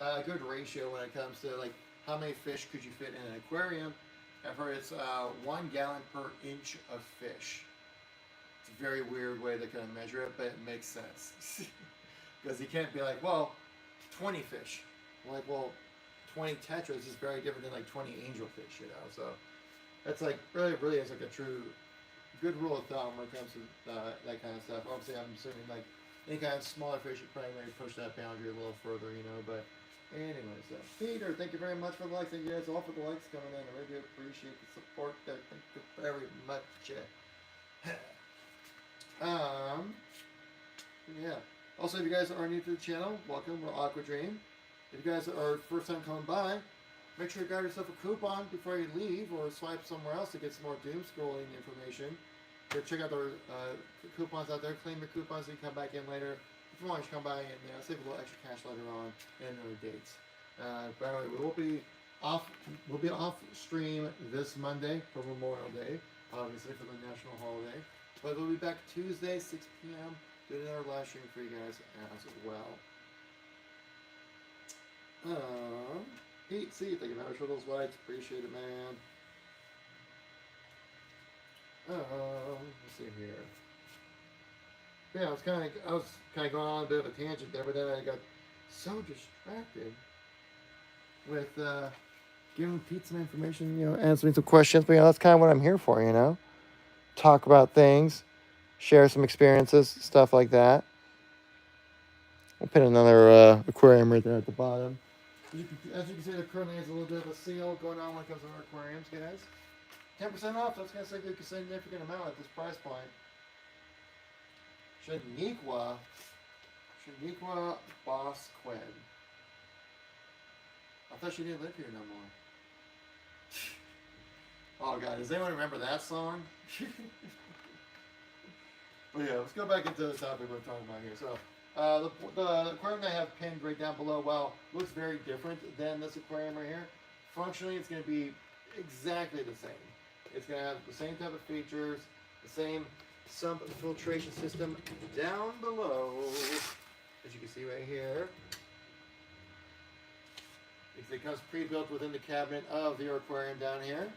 a good ratio when it comes to like how many fish could you fit in an aquarium. I've heard it's 1 gallon per inch of fish. It's a very weird way to kind of measure it, but it makes sense. Because you can't be like, well, 20 fish. Like, well, 20 tetras is very different than like 20 angelfish, you know. So that's like really is like a true good rule of thumb when it comes to that kind of stuff. Obviously, I'm assuming like any kind of smaller fish, you probably may push that boundary a little further, you know. But anyway, so Peter, thank you very much for the likes. Thank you guys all for the likes coming in. I really do appreciate the support there. Thank you very much. Yeah. Also, if you guys are new to the channel, welcome. We're Aquadream. If you guys are first time coming by, make sure you grab yourself a coupon before you leave, or swipe somewhere else to get some more doom scrolling information. Go check out the coupons out there. Claim your coupons so you can come back in later. If you want to come by and save a little extra cash later on and other dates. By the way, we'll be off stream this Monday for Memorial Day, obviously for the national holiday. But we'll be back Tuesday, 6 p.m. doing another live stream for you guys as well. Pete, see, thank you very much for those likes. Appreciate it, man. Let's see here. Yeah, I was kind of going on a bit of a tangent there, but then I got so distracted with giving Pete some information, you know, answering some questions. But that's kind of what I'm here for, you know. Talk about things, share some experiences, stuff like that. We'll put another aquarium right there at the bottom. As you can see, there currently is a little bit of a sale going on when it comes to our aquariums, guys. 10% off, that's going to save you a significant amount at this price point. Shaniqua Boss Quinn. I thought she didn't live here no more. Oh god, does anyone remember that song? But yeah, let's go back into the topic we're talking about here. So, the aquarium I have pinned right down below, well, looks very different than this aquarium right here. Functionally, it's going to be exactly the same. It's going to have the same type of features, the same sump filtration system down below, as you can see right here. It comes pre-built within the cabinet of your aquarium down here.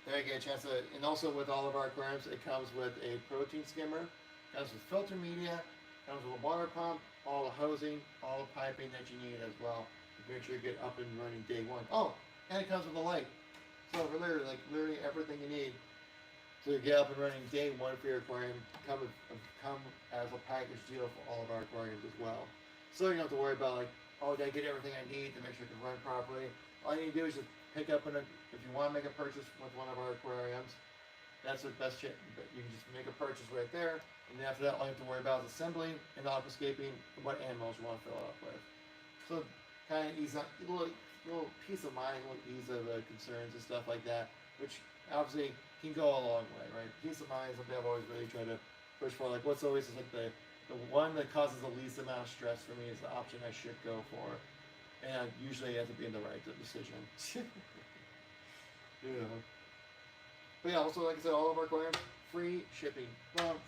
There you get a chance to, and also with all of our aquariums, it comes with a protein skimmer, comes with filter media, comes with a water pump, all the hosing, all the piping that you need as well to make sure you get up and running day one. Oh, and it comes with a light. So literally everything you need to get up and running day one for your aquarium come as a package deal for all of our aquariums as well. So you don't have to worry about like, oh, did I get everything I need to make sure it can run properly? All you need to do is just pick up if you want to make a purchase with one of our aquariums, that's the best shit. You can just make a purchase right there, and then after that, all you have to worry about is assembling and obfuscating what animals you want to fill it up with. So kind of ease up, little peace of mind, little ease of concerns and stuff like that, which obviously can go a long way, right? Peace of mind is something I've always really tried to push for. Like, what's always like the one that causes the least amount of stress for me is the option I should go for, and usually it ends up being the right decision. Yeah. But yeah, also like I said, all of our aquariums free shipping.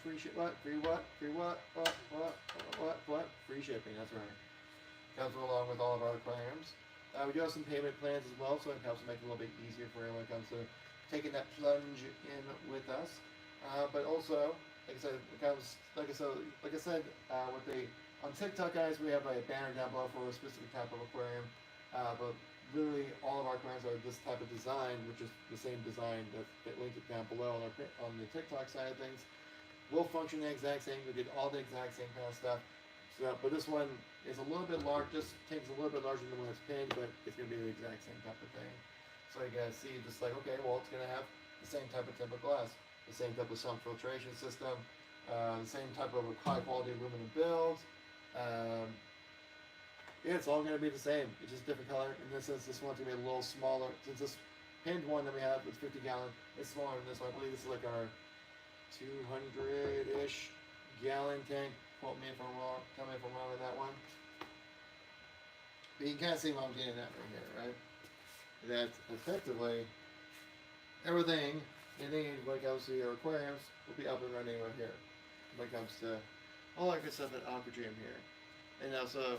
Free ship what? Free what? Free what? What? Free shipping. That's right. Comes along with all of our aquariums. We do have some payment plans as well, so it helps make it a little bit easier for you when it comes to taking that plunge in with us. But also, like I said, it comes like I said, with the on TikTok, guys, we have a banner down below for a specific type of aquarium. But literally, all of our aquariums are this type of design, which is the same design that linked it down below on the TikTok side of things. Will function the exact same. We did all the exact same kind of stuff. So, but this one is a little bit large. This tank's a little bit larger than when it's pinned, but it's going to be the exact same type of thing. So you guys see, just like, okay, well, it's going to have the same type of tempered glass, the same type of sump filtration system, the same type of high quality aluminum builds. Yeah, it's all going to be the same. It's just different color. In this sense, this one's going to be a little smaller. Since this pinned one that we have is 50 gallon, it's smaller than this one. I believe this is like our 200-ish gallon tank. Quote me if I'm wrong. Tell me if I'm wrong on that one. But you can kind of see what I'm getting at right here, right? That effectively everything you need when it comes to your aquariums will be up and running right here. When it comes to all our good stuff at Aquadream here. And also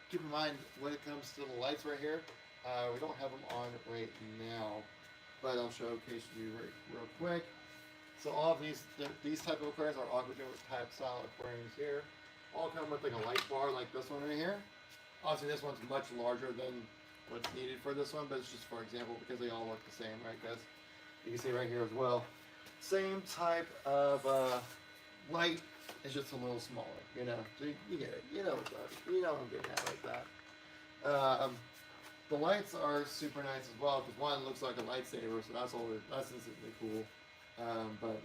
keep in mind when it comes to the lights right here, we don't have them on right now, but I'll showcase you real quick. So all of these type of aquariums are Aquadream type style aquariums here. All come with like a light bar like this one right here. Obviously this one's much larger than what's needed for this one, but it's just for example because they all look the same, right guys? You can see right here as well. Same type of light, it's just a little smaller, you know. So you get it. You know what's up. You know what I'm getting at like that. The lights are super nice as well because one looks like a lightsaber, so that's instantly cool. But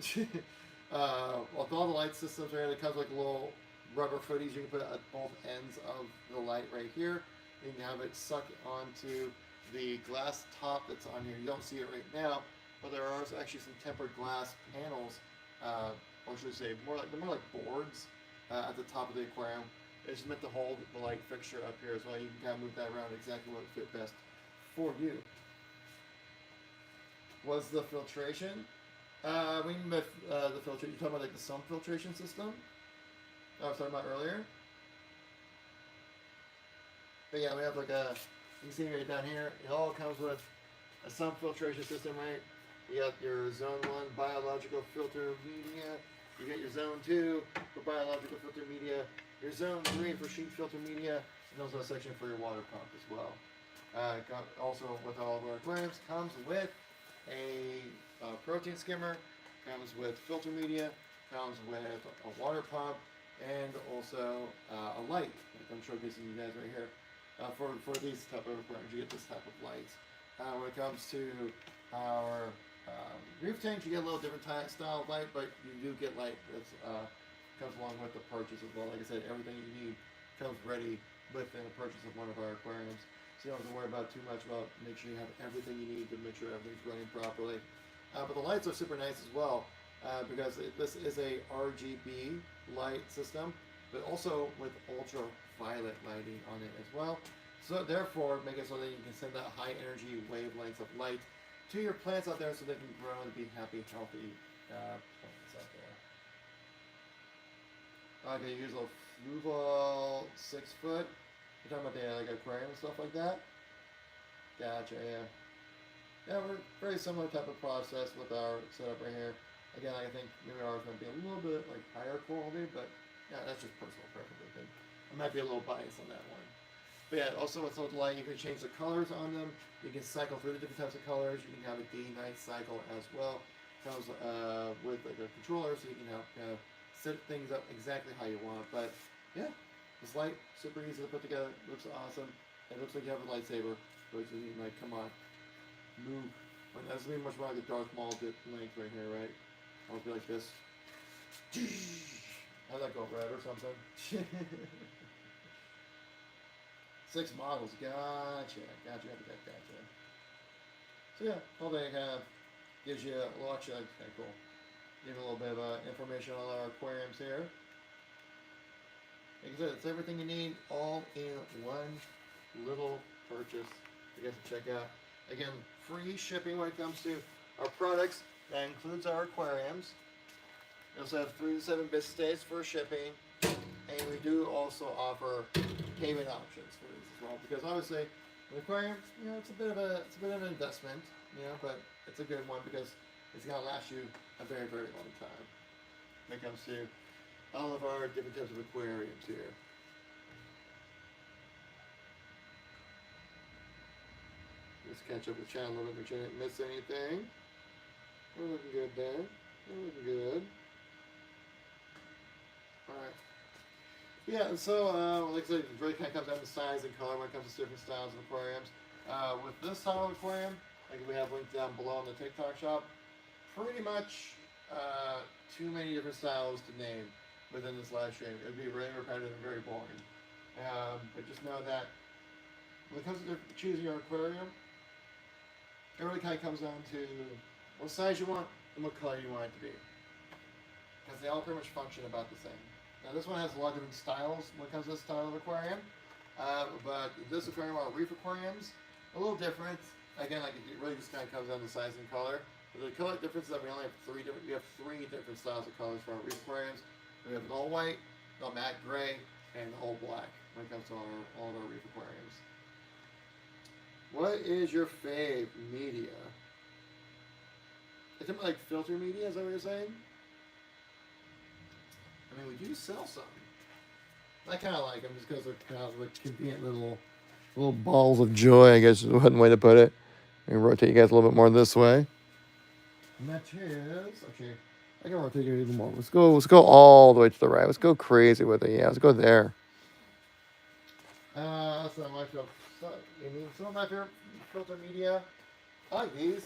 with all the light systems right here, it comes like little rubber footies you can put at both ends of the light right here. You can have it suck onto the glass top that's on here. You don't see it right now, but there are actually some tempered glass panels, or should I say, more like boards at the top of the aquarium. It's meant to hold the light fixture up here as well. You can kind of move that around exactly what would fit best for you. What's the filtration? We mean the filtration. You're talking about like the sump filtration system I was talking about earlier. But yeah, we have like you can see right down here, it all comes with a sump filtration system, right? You got your zone 1 biological filter media, you got your zone 2 for biological filter media, your zone 3 for sheet filter media, and also a section for your water pump as well. Also with all of our aquariums, comes with a protein skimmer, comes with filter media, comes with a water pump, and also a light, like I'm showcasing you guys right here. For these type of aquariums, you get this type of lights. When it comes to our reef tanks, you get a little different style of light, but you do get light that comes along with the purchase as well. Like I said, everything you need comes ready within a purchase of one of our aquariums. So you don't have to worry about too much about make sure you have everything you need to make sure everything's running properly. But the lights are super nice as well because this is a RGB light system, but also with ultraviolet lighting on it as well. So therefore, make it so that you can send that high energy wavelengths of light to your plants out there so they can grow and be happy, healthy plants out there. I can use a Fluval 6 foot. You're talking about the like aquarium and stuff like that? Gotcha, yeah. Yeah, we're very similar type of process with our setup right here. Again, I think maybe ours might be a little bit like higher quality, but yeah, that's just personal preference, I think. I might be a little biased on that one. But yeah, also with the light, you can change the colors on them. You can cycle through the different types of colors. You can have a day-night cycle as well. Comes with like a controller, so you can help set things up exactly how you want. But yeah, this light, super easy to put together. Looks awesome. It looks like you have a lightsaber, which is like, come on, move. Well, that's be much more like a Darth Maul length right here, right? I'll be like this. How'd that go, red or something? 6 models, gotcha. So yeah, all they have gives you a little extra, kind of cool. Give you a little bit of information on our aquariums here. Like I said, it's everything you need all in one little purchase. You guys can check out. Again, free shipping when it comes to our products. That includes our aquariums. We also have 3 to 7 business days for shipping, and we do also offer payment options for these as well. Because obviously, an aquarium, you know, it's a bit of an investment, you know, but it's a good one because it's gonna last you a very, very long time. When it comes to all of our different types of aquariums here. Let's catch up with the channel a little bit, make sure I didn't miss anything. We're looking good there. We're looking good. Alright. Yeah, so like I said, it really kind of comes down to size and color when it comes to different styles of aquariums. With this style of aquarium, like we have linked down below in the TikTok shop, pretty much too many different styles to name within this live stream. It would be really repetitive and very boring. But just know that when it comes to choosing your aquarium, it really kind of comes down to what size you want and what color you want it to be. Because they all pretty much function about the same. Now this one has a lot of different styles when it comes to this style of aquarium. But this aquarium, our reef aquariums, a little different. Again, like it really just kind of comes down to size and color. But the color difference is that we only have three different styles of colors for our reef aquariums. We have an all white, a matte gray, and all black when it comes to all of our reef aquariums. What is your fave media? Is it like filter media? Is that what you're saying? I mean, we do sell some. I kind of like them just because they're kind of like convenient little balls of joy, I guess is one way to put it. Let me rotate you guys a little bit more this way. And that is actually, I can rotate you even more. Let's go all the way to the right. Let's go crazy with it. Yeah, let's go there. That's not my favorite. I mean, some of my favorite filter media. I like these,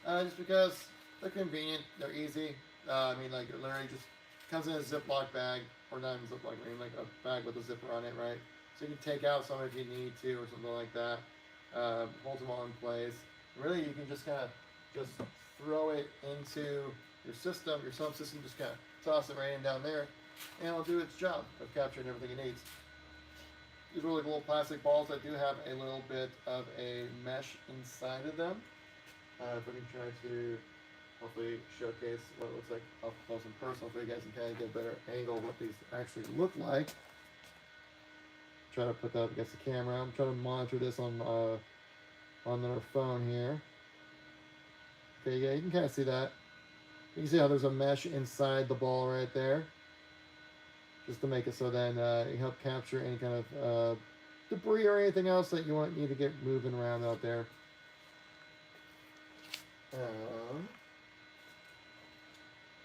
just because they're convenient. They're easy. I mean, like it literally just comes in a Ziploc bag, or not even Ziploc, I mean like a bag with a zipper on it, right? So you can take out some if you need to, or something like that. Hold them all in place. Really, you can just kind of just throw it into your system, your sump system. Just kind of toss it right in down there, and it'll do its job of capturing everything it needs. These really little plastic balls that do have a little bit of a mesh inside of them. If we can try to hopefully showcase what it looks like up close and personal so you guys can kind of get a better angle of what these actually look like. Try to put that up against the camera. I'm trying to monitor this on our phone here. Okay, yeah, you can kind of see that. You can see how there's a mesh inside the ball right there. Just to make it so then you help capture any kind of debris or anything else that you need to get moving around out there.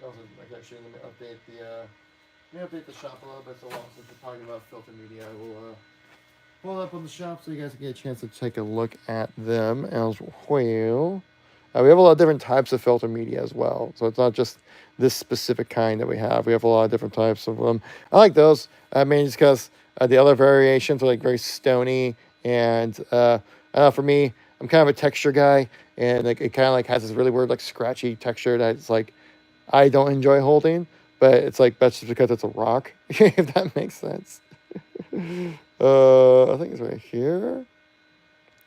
Also, actually, let me update the shop a little bit. So long since we're talking about filter media, I will pull it up on the shop so you guys can get a chance to take a look at them as well. We have a lot of different types of filter media as well. So it's not just this specific kind that we have. We have a lot of different types of them. I like those. I mean, just because the other variations are like very stony. And I don't know, for me, I'm kind of a texture guy. And like it kind of like has this really weird like scratchy texture that's like I don't enjoy holding. But it's like that's just because it's a rock, if that makes sense. I think it's right here.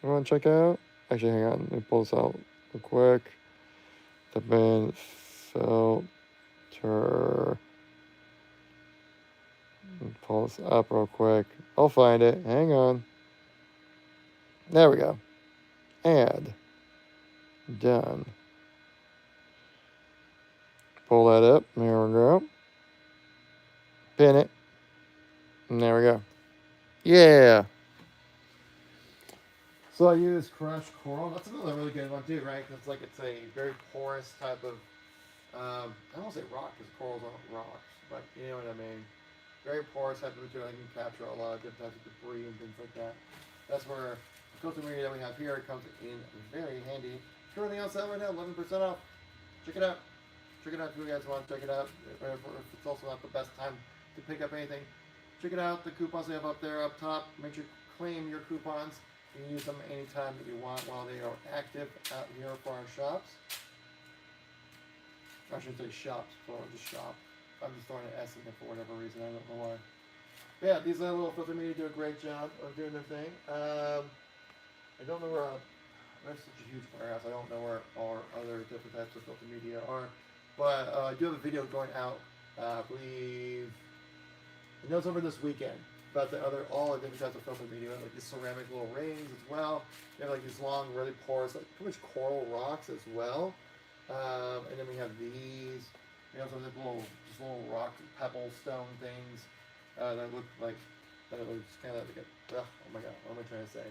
You want to check out? Actually, hang on. Let me pull this out real quick. The bin filter. Pull this up real quick. I'll find it. Hang on. There we go. Add. Done. Pull that up. There we go. Pin it. And there we go. Yeah. So I use crushed coral. That's another really good one too, right? It's like it's a very porous type of, I don't want to say rock because corals aren't rocks, but you know what I mean. Very porous type of material that can capture a lot of different types of debris and things like that. That's where the filter media that we have here comes in very handy. Currently on sale right now, 11% off. Check it out. Check it out if you guys want to check it out. If it's also not the best time to pick up anything, check it out. The coupons they have up there up top. Make sure you claim your coupons. You can use them anytime that you want while they are active out here for our shops. I should say shops, so just shop. I'm just throwing an S in there for whatever reason, I don't know why. But yeah, these little filter media do a great job of doing their thing. I don't know where, that's such a huge warehouse, I don't know where our other different types of filter media are. But I do have a video going out, I believe, I know it's over this weekend, about all the different types of filter media, like these ceramic little rings as well. You have like these long, really porous, like pretty much coral rocks as well. And then we have these. We also have just little rock pebble stone things that look like, that looks kind of like a, oh my god, what am I trying to say?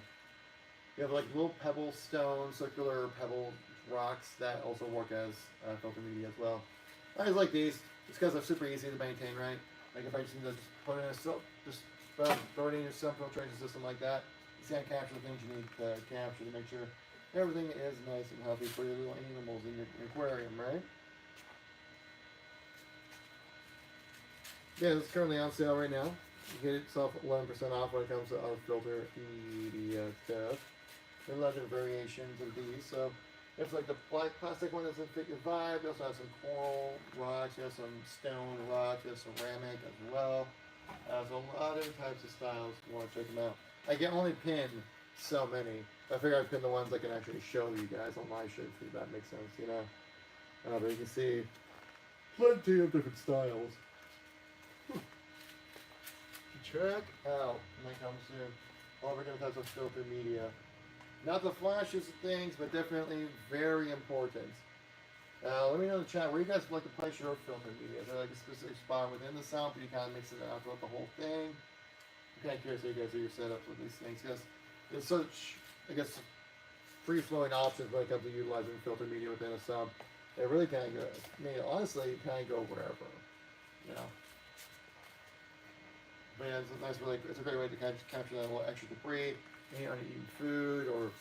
You have like little pebble stone, circular pebble rocks that also work as filter media as well. I just like these, just because they're super easy to maintain, right? Like if I just need to put in a silk, just throw it in your silk filtration system like that. It's gonna capture the things you need to capture to make sure everything is nice and healthy for your little animals in your aquarium, right? Yeah, it's currently on sale right now. You get yourself 11% off when it comes to our filter media stuff. There are a lot of variations of these. So it's like the black plastic one doesn't fit your vibe. We also have some coral rocks. You have some stone rocks. You have ceramic as well. So a lot of different types of styles. If you want to check them out. I can only pin so many. I figure I'd pin the ones I can actually show you guys on my shirt if that makes sense, you know. But you can see plenty of different styles. Check out when it comes to all different types of filter media. Not the flashiest of things, but definitely very important. Let me know in the chat where you guys like to place your filter media. Is there like a specific spot within the sump, or you kind of mix it out throughout the whole thing? I'm kind of curious how you guys do your setups with these things, because there's such, I guess, free-flowing options when it comes to utilizing filter media within a sump. It really kind of goes. I mean, honestly, you kind of go wherever, you know. But yeah, it's a nice, it's a great way to capture that little extra debris, uneaten food or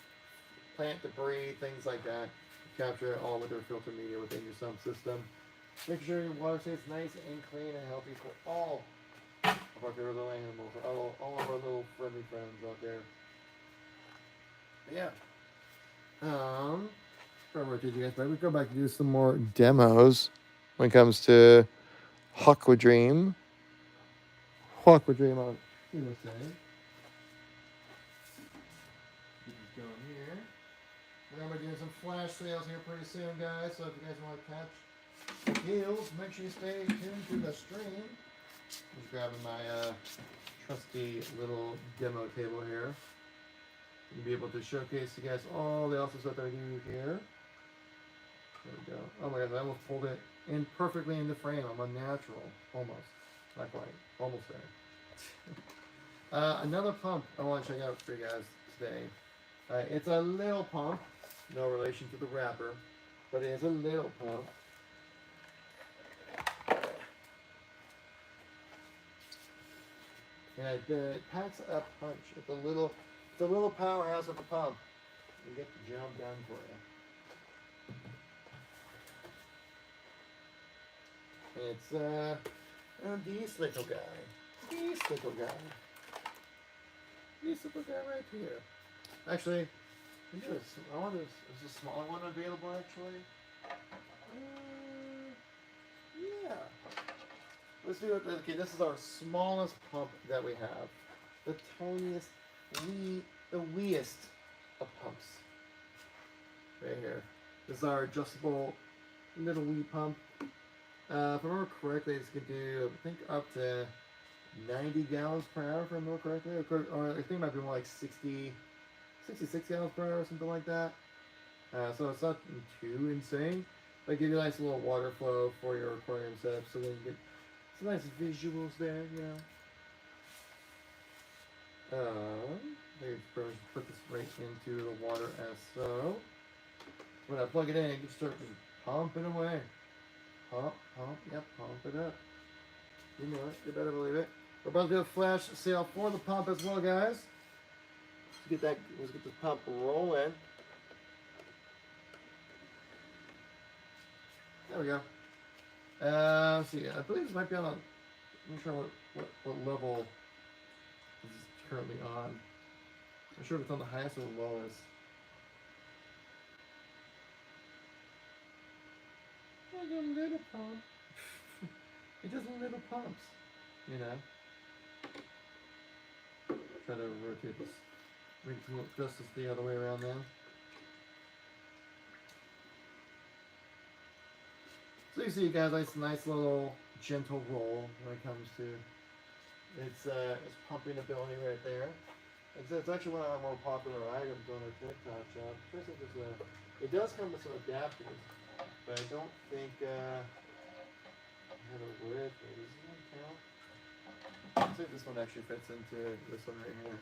plant debris, things like that. Capture it all with your filter media within your sump system. Make sure your water stays nice and clean and healthy for all of our favorite little animals, all of our little friendly friends out there. But yeah. Where did you guys? Maybe we go back and do some more demos when it comes to Aquadream. Aquadream on USA. Keep this going here. We're going to be doing some flash sales here pretty soon, guys. So if you guys want to catch the deals, make sure you stay tuned to the stream. Just grabbing my trusty little demo table here. You'll be able to showcase you guys all the awesome stuff that I do here. There we go. Oh my god, I almost pulled it in perfectly in the frame. I'm unnatural. Almost. Not quite. Almost there. Another pump I want to check out for you guys today. It's a little pump. No relation to the wrapper. But it is a little pump. And it packs a punch. It's a little powerhouse of a pump. You get the job done for you. It's this little guy. This little guy. This little guy right here. Actually, I wonder, is a smaller one available actually? Yeah. Let's do it. Okay, this is our smallest pump that we have. The tiniest, the weeest of pumps. Right here. This is our adjustable little wee pump. If I remember correctly, this could do, I think, up to 90 gallons per hour, if I remember correctly. Or I think it might be more like 66 gallons per hour or something like that. So it's not too insane. But give you a nice little water flow for your aquarium setup, so then you get some nice visuals there, you know. Let's put this right into the water as so. When I plug it in, you can start just pumping away. Pump, yep, pump it up. You know it, you better believe it. We're about to do a flash sale for the pump as well, guys. Let's get this pump rolling. There we go. Let's see, I believe this might be on a, I'm not sure what level this is currently on. I'm not sure if it's on the highest or the lowest. like a little pump. It does little pumps, you know. Try to rotate this, make it look just as the other way around now. So you see, guys, it's a nice little gentle roll when it comes to its pumping ability right there. It's actually one of our more popular items on our TikTok shop. It does come with some adapters, but I don't think I have a width. Maybe does this one count? Let's see if this one actually fits into this one right here.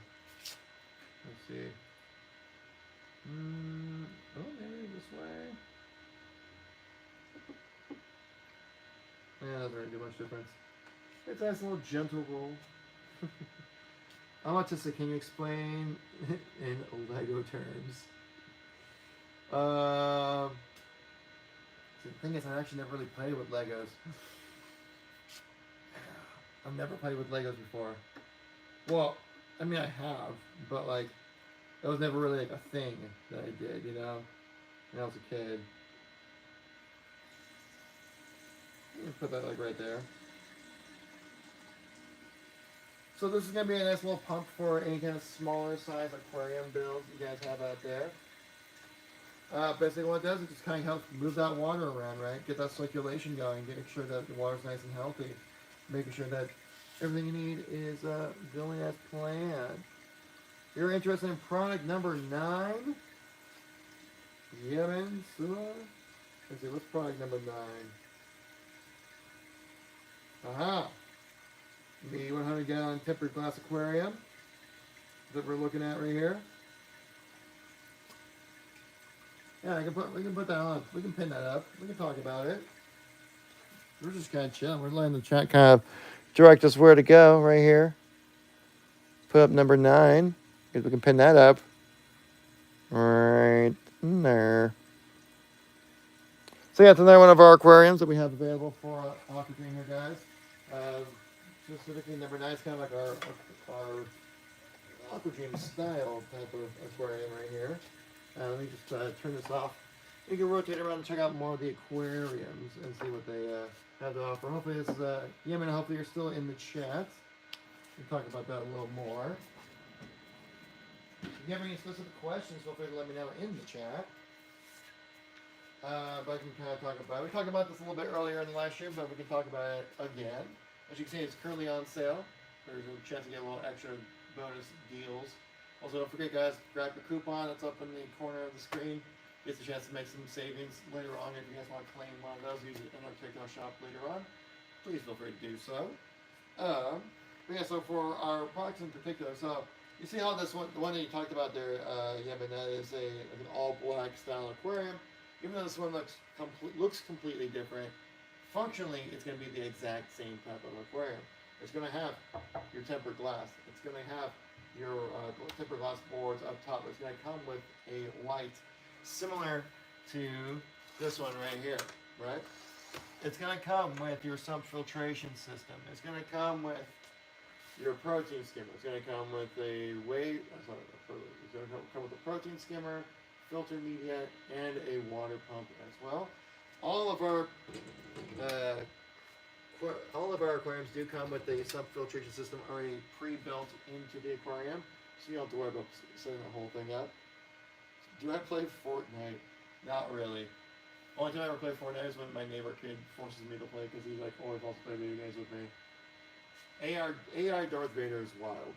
Let's see. Oh, maybe this way. Yeah, that doesn't really do much difference. It's a nice little gentle roll. I want to say, can you explain in Lego terms? The thing is, I actually never really played with Legos. I've never played with Legos before. Well, I mean, I have, but like, it was never really like a thing that I did, you know, when I was a kid. Put that like right there. So this is going to be a nice little pump for any kind of smaller size aquarium builds you guys have out there. Basically what it does, it just kind of helps move that water around, right? Get that circulation going, making sure that the water's nice and healthy. Making sure that everything you need is going as planned. You're interested in product number 9? Yemen, Sua? Let's see, what's product number 9? Aha! The 100-gallon tempered glass aquarium that we're looking at right here. Yeah, we can put that on. We can pin that up. We can talk about it. We're just kind of chilling. We're letting the chat kind of direct us where to go right here. Put up number 9. We can pin that up right there. So yeah, it's another one of our aquariums that we have available for Aquadream here, guys. Specifically, number 9 is kind of like our Aquadream style type of aquarium right here. Let me just turn this off. You can rotate around and check out more of the aquariums and see what they have to offer. Hopefully this is, Yemen, hopefully you're still in the chat. We'll talk about that a little more. If you have any specific questions, feel free to let me know in the chat. But I can kind of talk about it. We talked about this a little bit earlier in the live stream, but we can talk about it again. As you can see, it's currently on sale. There's a chance to get a little extra bonus deals. Also, don't forget, guys, grab your coupon. It's up in the corner of the screen. Gets a chance to make some savings later on. If you guys want to claim one of those, use it in our TikTok shop later on. Please feel free to do so. But yeah, so for our products in particular, so you see how this one, the one that you talked about there, Yemen, that is like an all-black style aquarium. Even though this one looks completely different, functionally, it's going to be the exact same type of aquarium. It's going to have your tempered glass. It's going to have your tempered glass boards up top. It's going to come with a light similar to this one right here, right? It's going to come with your sump filtration system. It's going to come with your protein skimmer. It's going to come with a it's going to come with a protein skimmer, filter media, and a water pump as well. All of our aquariums do come with a sump filtration system already pre-built into the aquarium, so you don't have to worry about setting the whole thing up. Do I play Fortnite? Not really. Only time I ever play Fortnite is when my neighbor kid forces me to play because he like always wants to play video games with me. AI Darth Vader is wild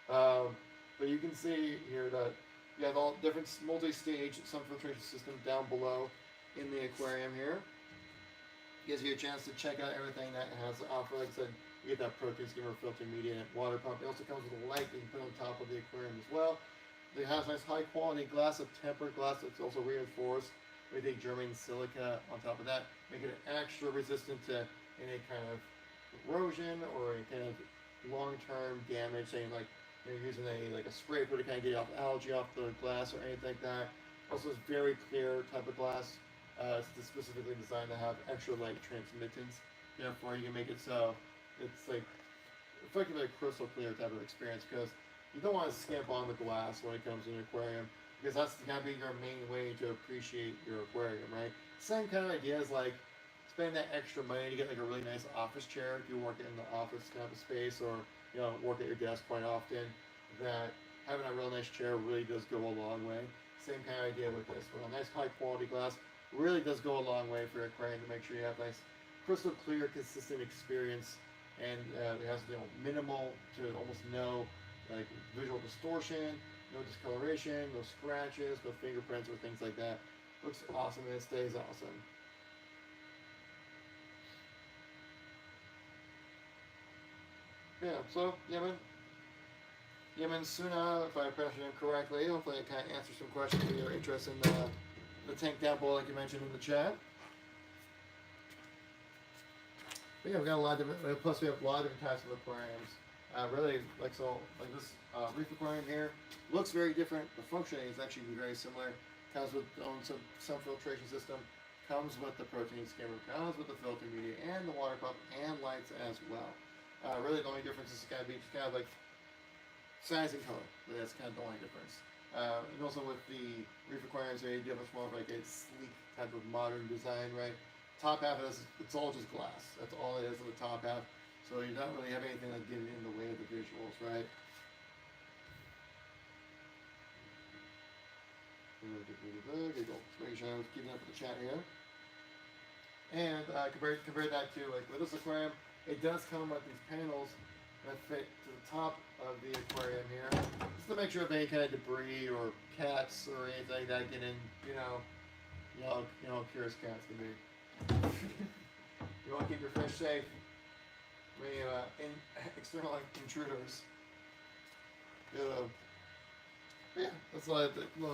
though. But you can see here that you have all different multi-stage sump filtration system down below in the aquarium here. Gives you a chance to check out everything that it has to offer. Like I said, you get that protein skimmer, filter media, and water pump. It also comes with a light that you can put on top of the aquarium as well. It has nice high quality glass, of tempered glass that's also reinforced with a German silica on top of that, making it extra resistant to any kind of erosion or any kind of long-term damage. Saying like you're using a spray to kind of get off algae off the glass or anything like that. Also, it's very clear type of glass. It's specifically designed to have extra light transmittance. Therefore, you can make it so it's like effectively a crystal clear type of experience because you don't want to skimp on the glass when it comes to an aquarium. because that's going to be your main way to appreciate your aquarium, right? Same kind of idea as like spending that extra money to get like a really nice office chair if you work in the office kind of a space, or work at your desk quite often. That having a real nice chair really does go a long way. Same kind of idea with this. With a nice high quality glass, really does go a long way for your aquarium to make sure you have nice, crystal clear, consistent experience, and it has minimal to almost no like visual distortion, no discoloration, no scratches, no fingerprints or things like that. Looks awesome and it stays awesome. Yeah, so Yemen Suna, if I pronounced your name correctly, hopefully it kind of answers some questions for your interest in the tank down below, like you mentioned in the chat. But yeah, we got a lot of different, plus we have a lot of different types of aquariums. Really, like this reef aquarium here looks very different. The functioning is actually very similar. Comes with some filtration system, comes with the protein skimmer, comes with the filter media and the water pump and lights as well. Really, the only difference is kind of like size and color. That's kind of the only difference. And also with the reef aquariums, they do much more of like a sleek type of modern design, right? Top half of this, it's all just glass. That's all it is on the top half. So you don't really have anything like getting in the way of the visuals, right? There you go. Making sure I was keeping up with the chat here. And compare that to like with this aquarium, it does come with these panels that fit to the top of the aquarium here, just to make sure if any kind of debris or cats or anything like that get in, curious cats can be. You want to keep your fish safe from external intruders. Yeah, that's a lot.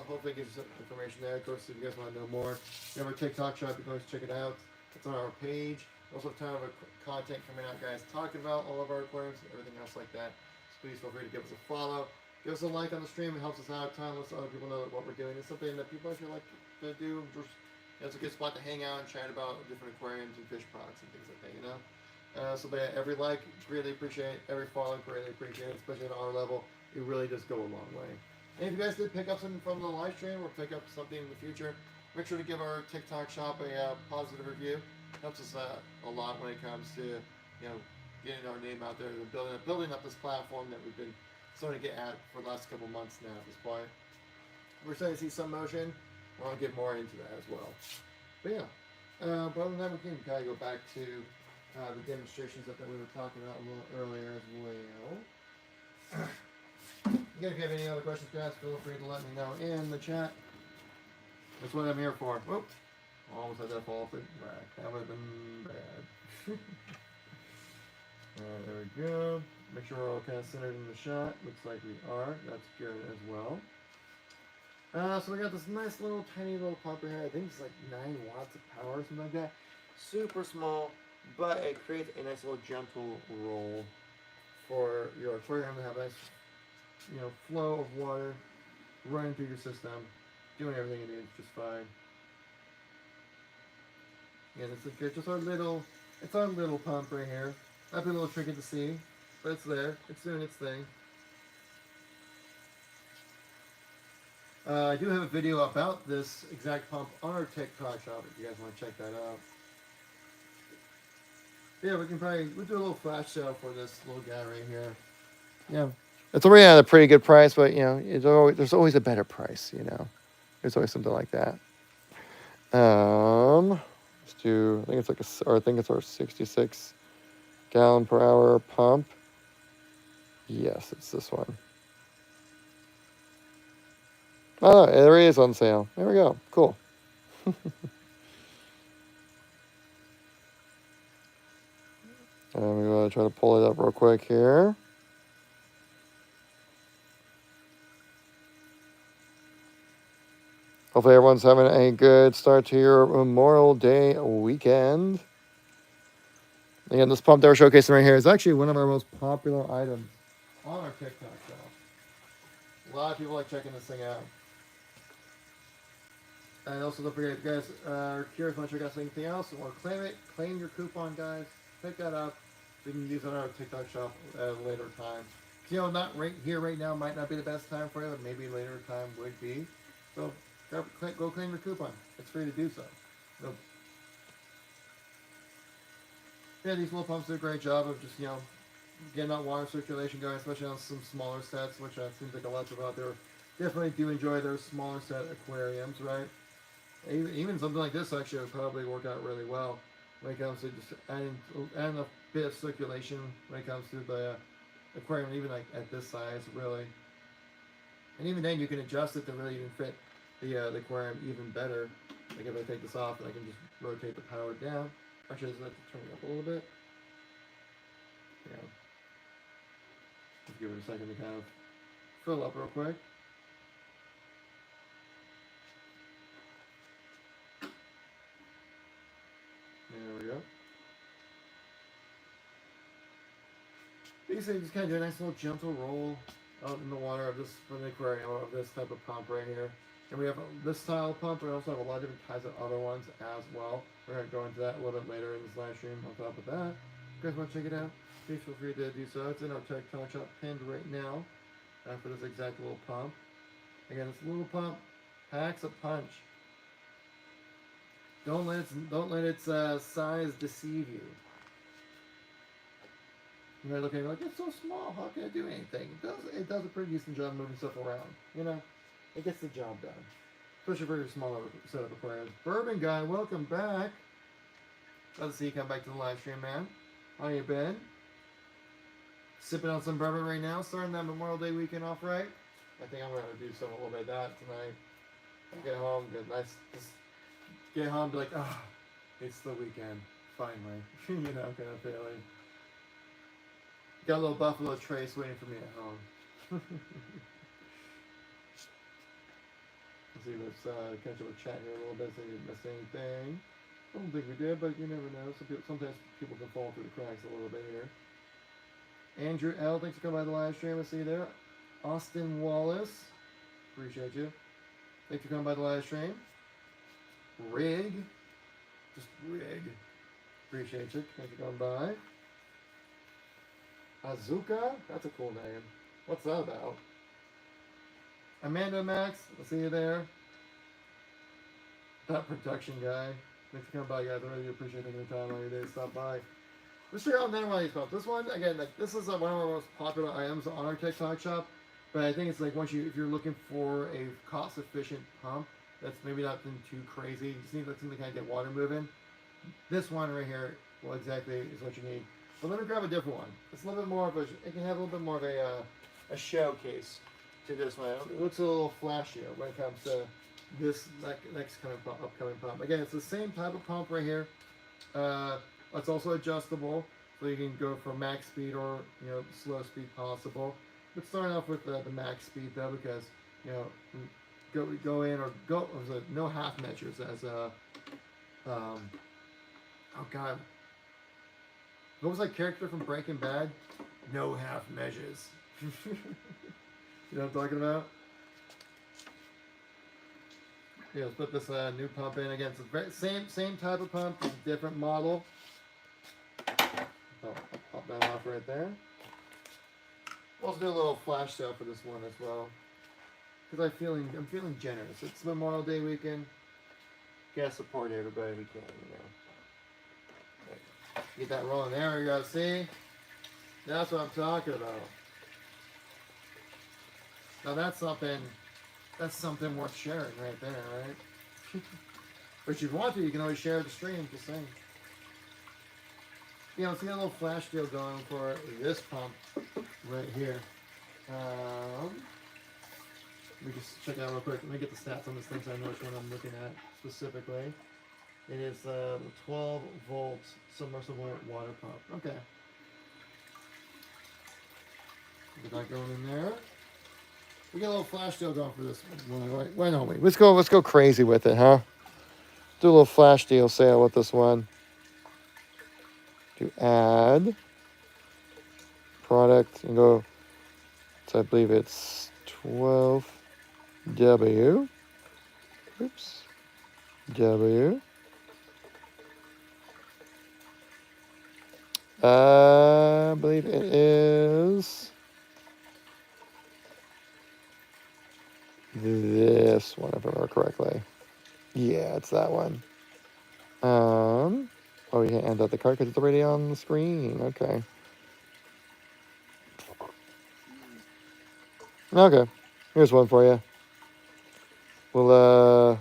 Hopefully, it gives you some information there. Of course, if you guys want to know more, we have our TikTok shop. You can always check it out. It's on our page. Also, a ton of content coming out, guys, talking about all of our aquariums and everything else like that. So please feel free to give us a follow. Give us a like on the stream. It helps us out a ton. Lets other people know that what we're doing is something that people actually like to do. It's a good spot to hang out and chat about different aquariums and fish products and things like that, So, but yeah, every like, greatly appreciate it. Every follow, greatly appreciate it, especially at our level. It really does go a long way. And if you guys did pick up something from the live stream or pick up something in the future, make sure to give our TikTok shop a positive review. Helps us a lot when it comes to getting our name out there and building up this platform that we've been starting to get at for the last couple months now at this point. We're starting to see some motion. I want to get more into that as well. But yeah, but other than that, we can kind of go back to the demonstrations that we were talking about a little earlier as well. Again, if you have any other questions, guys, feel free to let me know in the chat. That's what I'm here for. Whoop. Almost had that fall off the rack. That would have been bad. Alright, there we go. Make sure we're all kind of centered in the shot. Looks like we are. That's good as well. So we got this nice little tiny little pump here. I think it's like 9 watts of power or something like that. Super small, but it creates a nice little gentle roll for your aquarium to have a nice, flow of water running through your system, doing everything it needs just fine. And it's just our little pump right here. Might be a little tricky to see, but it's there. It's doing its thing. I do have a video about this exact pump on our TikTok shop if you guys want to check that out. Yeah, we'll do a little flash sale for this little guy right here. Yeah, it's already at a pretty good price, but there's always a better price. There's always something like that. Let's do. I think it's our 66 gallon per hour pump. Yes, it's this one. Oh, there it is on sale. There we go. Cool. And we're going to try to pull it up real quick here. Hopefully everyone's having a good start to your Memorial Day weekend. Again, this pump that we're showcasing right here is actually one of our most popular items on our TikTok shop. A lot of people like checking this thing out. And also don't forget, if you guys are curious, want to check out anything else, or claim it, claim your coupon, guys. Pick that up. You can use it on our TikTok shop at a later time. Not right here, right now, might not be the best time for you, but maybe later time would be. So go claim your coupon. It's free to do so. So yeah, these little pumps do a great job of just, getting that water circulation going, especially on some smaller sets, which seems like a lot of people out there definitely do enjoy those smaller set aquariums, right? Even something like this actually would probably work out really well when it comes to just adding a bit of circulation when it comes to the aquarium, even like at this size, really. And even then, you can adjust it to really even fit the aquarium even better. Like if I take this off, and I can just rotate the power down. Actually, I'd like to turn it up a little bit. Yeah. Just give it a second to kind of fill up real quick. There we go. Basically, just kind of do a nice little gentle roll out in the water of this from the aquarium of this type of pump right here. And we have this style of pump. We also have a lot of different types of other ones as well. We're going to go into that a little bit later in this live stream. On top of that, if you guys want to check it out, please feel free to do so. It's in our TikTok shop pinned right now for this exact little pump. Again, this little pump packs a punch. Don't let its size deceive you. You might look at it like, it's so small, how can it do anything? It does a pretty decent job moving stuff around. It gets the job done. Especially for your smaller set of aquariums. Bourbon Guy, welcome back. Glad to see you come back to the live stream, man. How you been? Sipping on some bourbon right now, starting that Memorial Day weekend off right. I think I'm going to do some a little bit of that tonight. Get home, just get home, be like, it's the weekend, finally. Kind of feeling. Got a little Buffalo Trace waiting for me at home. Let's see, let's catch up with chat here a little bit, see if we missed anything. I don't think we did, but you never know. Sometimes people can fall through the cracks a little bit here. Andrew L, thanks for coming by the live stream. I see you there. Austin Wallace, appreciate you. Thanks for coming by the live stream. Rig, appreciate you. Thanks for coming by. Azuka, that's a cool name. What's that about? Amanda Max, I'll see you there. That production guy. Thanks for coming by, guys. I really appreciate taking the time on your day to stop by. Let's check out another one of these pumps. This one, again, this is one of our most popular items on our TikTok shop. But I think it's like if you're looking for a cost-efficient pump, that's maybe not been too crazy. You just need something to kind of get water moving. This one right here, well, exactly is what you need. But let me grab a different one. It's a little bit more of it can have a little bit more of a showcase to this one. It looks a little flashier when it comes to this next kind of upcoming pump. Again, it's the same type of pump right here. It's also adjustable, so you can go for max speed or slow speed possible. But starting off with the max speed though, because go in or go. No half measures as a. Oh God. What was that character from Breaking Bad? No half measures. You know what I'm talking about? Yeah, let's put this new pump in again. It's the same type of pump, just a different model. I'll pop that off right there. We'll also do a little flash sale for this one as well, because I'm feeling generous. It's Memorial Day weekend. Gotta support everybody we can, Get that rolling there, you guys see? That's what I'm talking about. Now that's something worth sharing right there, right? But if you want to, you can always share the stream, just saying. Let's get a little flash deal going for this pump right here. Let me just check it out real quick. Let me get the stats on this thing so I know which one I'm looking at specifically. It is the 12 volt submersible water pump. Okay. Get that going in there. We got a little flash deal going for this one. Why don't we? Let's go crazy with it, huh? Do a little flash deal sale with this one. To add product and go. So I believe it's 12W. Oops. W. I believe it is this one, if I remember correctly. Yeah, it's that one. Oh, you can't end up the card because it's already on the screen. Okay. Okay. Here's one for you. We'll, do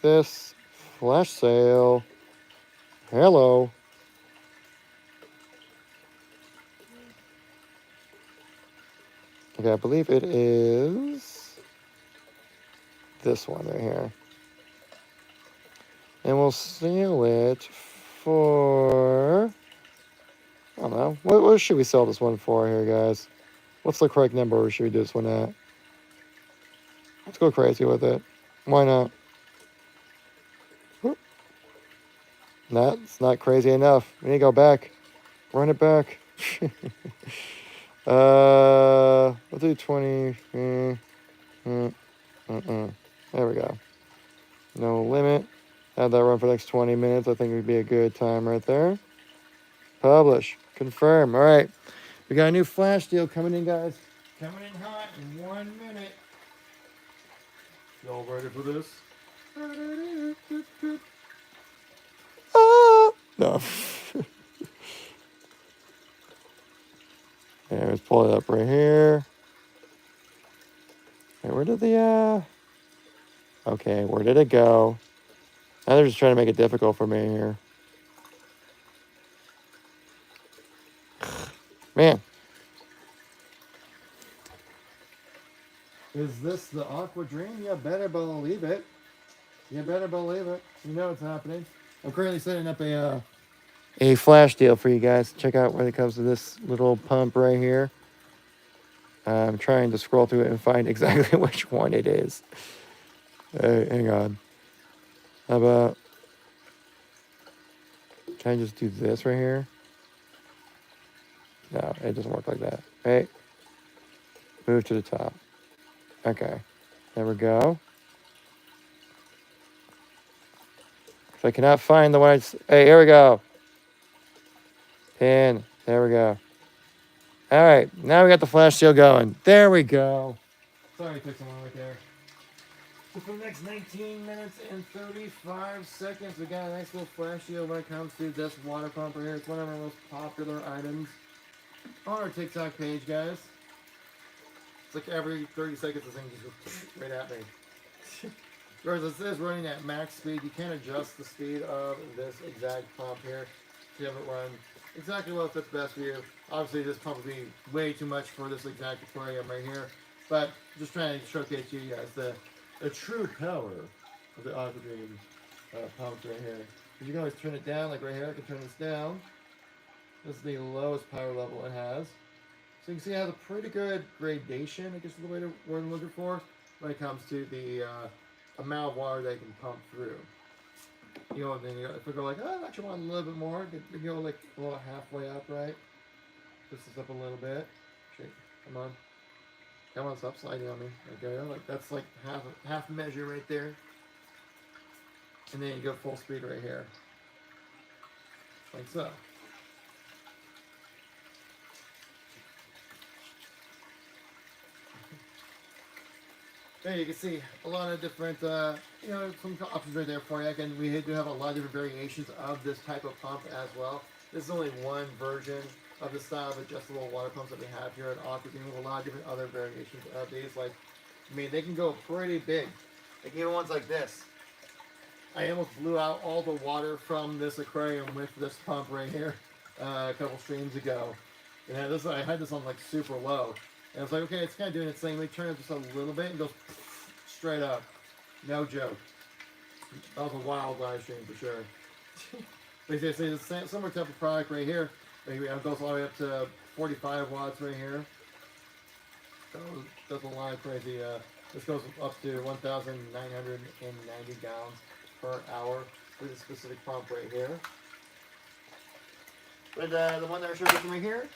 this. Flash sale. Hello. Okay, I believe it is this one right here. And we'll sell it for... I don't know. What should we sell this one for here, guys? What's the correct number should we do this one at? Let's go crazy with it. Why not? That's not crazy enough. We need to go back. Run it back. Let's do 20. There we go. No limit. Have that run for the next 20 minutes. I think it would be a good time right there. Publish. Confirm. All right. We got a new flash deal coming in, guys. Coming in hot in 1 minute. Y'all ready for this? No. Yeah, let's pull it up right here. Hey, where did the, okay, where did it go? Now they're just trying to make it difficult for me here. Man. Is this the Aquadream? You better believe it. You better believe it. You know what's happening. I'm currently setting up a flash deal for you guys. Check out when it comes to this little pump right here. I'm trying to scroll through it and find exactly which one it is. Hang on. How about... Can I just do this right here? No, it doesn't work like that. Right? Move to the top. Okay. There we go. So I cannot find the one. Hey, here we go. Pin. There we go. All right. Now we got the flash seal going. There we go. Sorry, it took so long right there. So for the next 19 minutes and 35 seconds, we got a nice little flash seal when it comes to this water pump right here. It's one of our most popular items on our TikTok page, guys. It's like every 30 seconds, this thing just goes right at me. Whereas this is running at max speed, you can adjust the speed of this exact pump here to have it run exactly what fits best for you. Obviously, this pump would be way too much for this exact aquarium right here, but just trying to showcase you guys the true power of the Aquadream pumps right here. You can always turn it down, like right here. I can turn this down. This is the lowest power level it has. So you can see it has a pretty good gradation, I guess is the way to word I'm looking for, when it comes to the amount of water they can pump through. You know, and then if we go like, oh, I actually want a little bit more, you go like a little halfway up, right? Twist this up a little bit. Shake. Come on. Come on, stop sliding on me. Okay, like that's like half measure right there. And then you go full speed right here. Like so. There you can see a lot of different, you know, some options right there for you. Again, we do have a lot of different variations of this type of pump as well. This is only one version of the style of adjustable water pumps that we have here at Aquadream. We have a lot of different other variations of these. Like, I mean, they can go pretty big. Like even ones like this. I almost blew out all the water from this aquarium with this pump right here a couple streams ago. And this, I had this on like super low. And I was like, okay, it's kind of doing its thing. Let me turn it just a little bit and goes straight up. No joke. That was a wild live stream for sure. Basically, it's a similar type of product right here. It goes all the way up to 45 watts right here. That's a lot of crazy. This goes up to 1,990 gallons per hour for this specific pump right here. But the one that I showed you right here,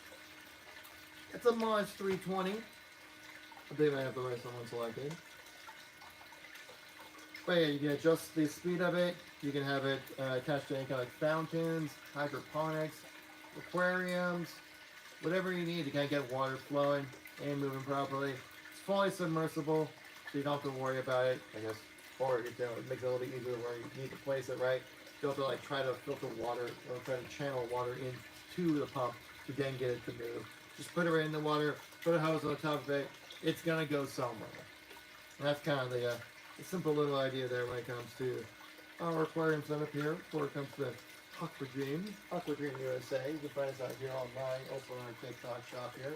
it's a Mod 320. I believe I have the right one selected. But yeah, you can adjust the speed of it. You can have it attached to any kind of like fountains, hydroponics, aquariums, whatever you need to kind of get water flowing and moving properly. It's fully submersible. so you don't have to worry about it, I guess, or it makes it a little bit easier where you need to place it right. You don't have to like try to filter water or try to channel water into the pump to then get it to move. Just put it right in the water, put a hose on top of it, it's gonna go somewhere. And that's kind of the simple little idea there when it comes to our aquarium setup here, before it comes to Aquadream, Aquadream USA. You can find us out here online, also on our TikTok shop here.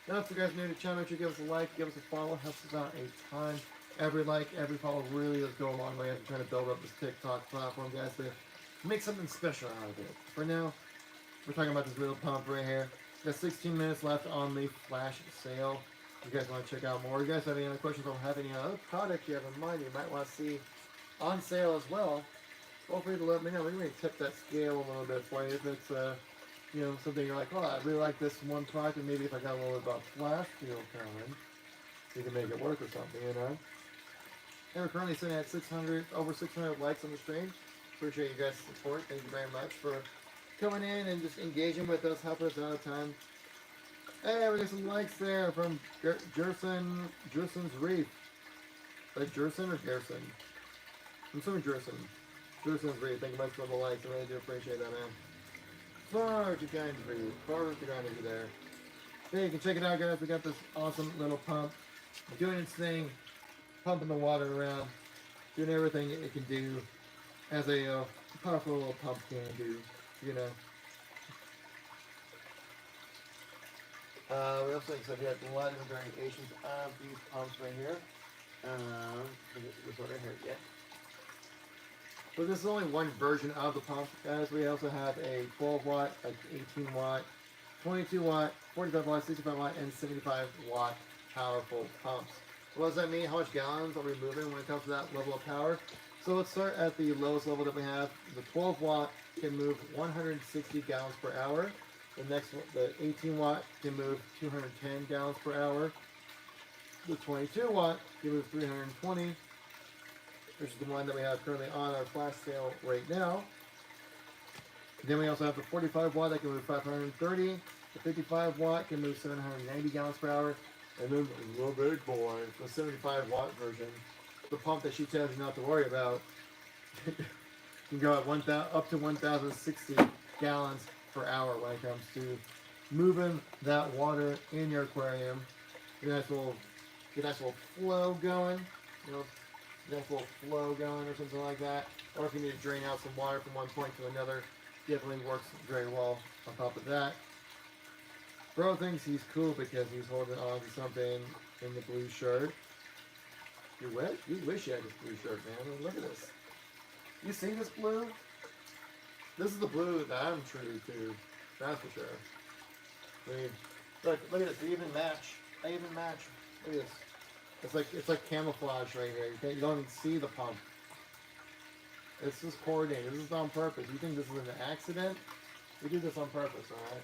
Now, if you guys are new to the channel, make sure you give us a like, give us a follow, helps us out a ton. Every like, every follow really does go a long way as we're trying to build up this TikTok platform, guys, to make something special out of it. For now, we're talking about this little pump right here. Got 16 minutes left on the flash sale. If you guys want to check out more, you guys have any other questions or have any other product you have in mind you might want to see on sale as well, feel free to let me know. We may tip that scale a little bit for you if it's you know, something you're like, oh, I really like this one product, and maybe if I got a little bit about flash deal coming, you can make it work or something, you know. And we're currently sitting at over 600 likes on the stream. Appreciate you guys' support. Thank you very much for coming in and just engaging with us, helping us out a ton. Hey, we got some likes there from Jerson's Reef. Like Jerson or Gerson? I'm assuming Jerson. Jerson's Reef. Thank you much for the likes. I really do appreciate that, man. Far too kind for you. Far too kind of you there. Hey, you can check it out, guys. We got this awesome little pump doing its thing, pumping the water around, doing everything it can do as a powerful little pump can do, you know. We also, like I said, we have a lot of different variations of these pumps right here. This one right here, yeah. But this is only one version of the pump, guys. We also have a 12 watt, like 18 watt, 22 watt, 45 watt, 65 watt, and 75 watt powerful pumps. What does that mean? How much gallons are we moving when it comes to that level of power? So let's start at the lowest level that we have. The 12 watt can move 160 gallons per hour. The next one, the 18 watt can move 210 gallons per hour. The 22 watt can move 320. Which is the one that we have currently on our flash sale right now. Then we also have the 45 watt that can move 530. The 55 watt can move 790 gallons per hour. And then the big boy, the 75 watt version, the pump that she tells you not to worry about, can go up to 1,060 gallons per hour when it comes to moving that water in your aquarium. Get a nice little flow going, you know. Nice little flow going or something like that. Or if you need to drain out some water from one point to another, definitely works very well on top of that. Bro thinks he's cool because he's holding on to something in the blue shirt. You wish you had this blue shirt, man. I mean, look at this. You see this blue? This is the blue that I'm true to. That's for sure. I mean, look at this. They even match. They even match. Look at this. It's like camouflage right here. You don't even see the pump. It's just coordinated. This is on purpose. You think this is an accident? We do this on purpose, alright?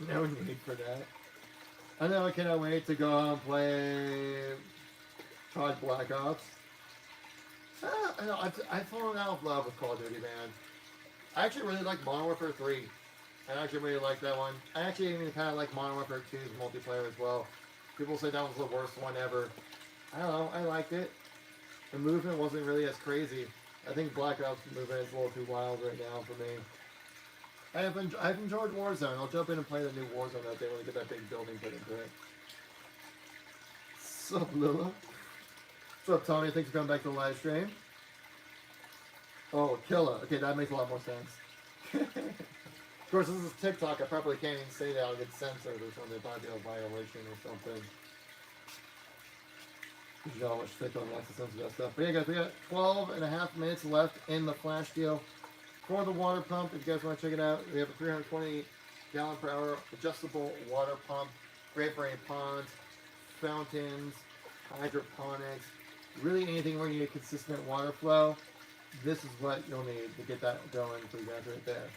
No need for that. I know I cannot wait to go out and play COD Black Ops. I know, I've fallen out of love with Call of Duty, man. I actually really like Modern Warfare 3. I actually really like that one. I actually even kind of like Modern Warfare 2's multiplayer as well. People say that was the worst one ever. I don't know, I liked it. The movement wasn't really as crazy. I think Black Ops movement is a little too wild right now for me. I've enjoyed Warzone. I'll jump in and play the new Warzone that day when we get that big building put into it. What's up, Lila? What's up, Tony? Thanks for coming back to the live stream. Oh, Killa. Okay, that makes a lot more sense. Of course, this is TikTok. I probably can't even say that. I'll get censored or something. Probably a violation or something. You know how much TikTok likes to censor that stuff. But yeah, guys, we got 12.5 minutes left in the flash deal for the water pump. If you guys want to check it out, we have a 320 gallon per hour adjustable water pump. Great for any ponds, fountains, hydroponics, really anything where you need a consistent water flow. This is what you'll need to get that going for you guys right there.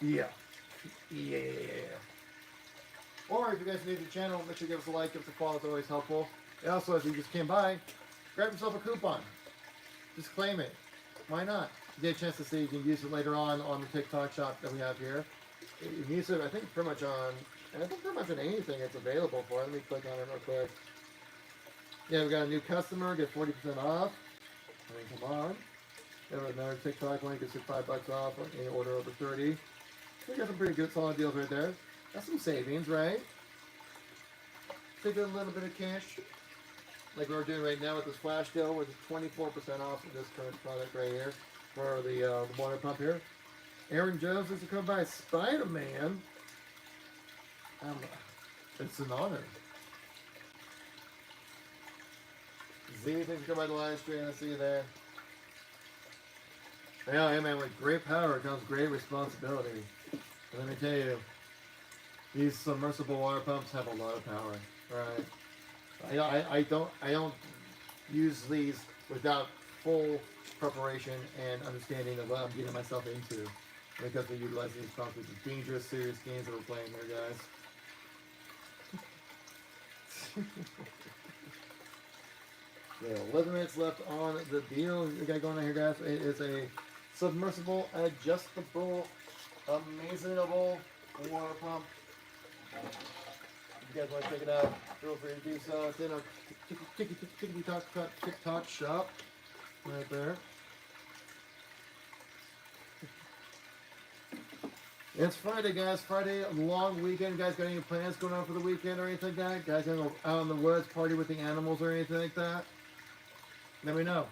Yeah. Or if you guys are new to the channel, make sure you give us a like, give us a follow, it's always helpful. And also, if you just came by, grab yourself a coupon. Just claim it. Why not? You get a chance to see, you can use it later on the TikTok shop that we have here. You can use it, I think, pretty much on, and I think pretty much on anything it's available for. Let me click on it real quick. Yeah, we got a new customer, get 40% off. I mean, come on. We have another TikTok link, it's $5 off any order over 30. So we got some pretty good solid deals right there. That's some savings, right? Take a little bit of cash, like we're doing right now with this flash deal, with 24% off of this current product right here for the water pump here. Aaron Jones is to come by Spider-Man. It's an honor. Z, thanks for coming by the live stream. I see you there. Yeah, hey man, with great power comes great responsibility. And let me tell you, these submersible water pumps have a lot of power. Right? I don't use these without full preparation and understanding of what I'm getting myself into. Because we utilize these pumps with the dangerous, serious games that we're playing here, guys. Yeah, 11 minutes left on the deal we got going on here, guys. It is a submersible, adjustable, amazingable water pump. If you guys want to check it out, feel free to do so. It's in our TikTok shop right there. It's Friday, guys. Friday, long weekend. Guys, got any plans going on for the weekend or anything like that? Guys, gonna go out in the woods, party with the animals or anything like that? Let me know.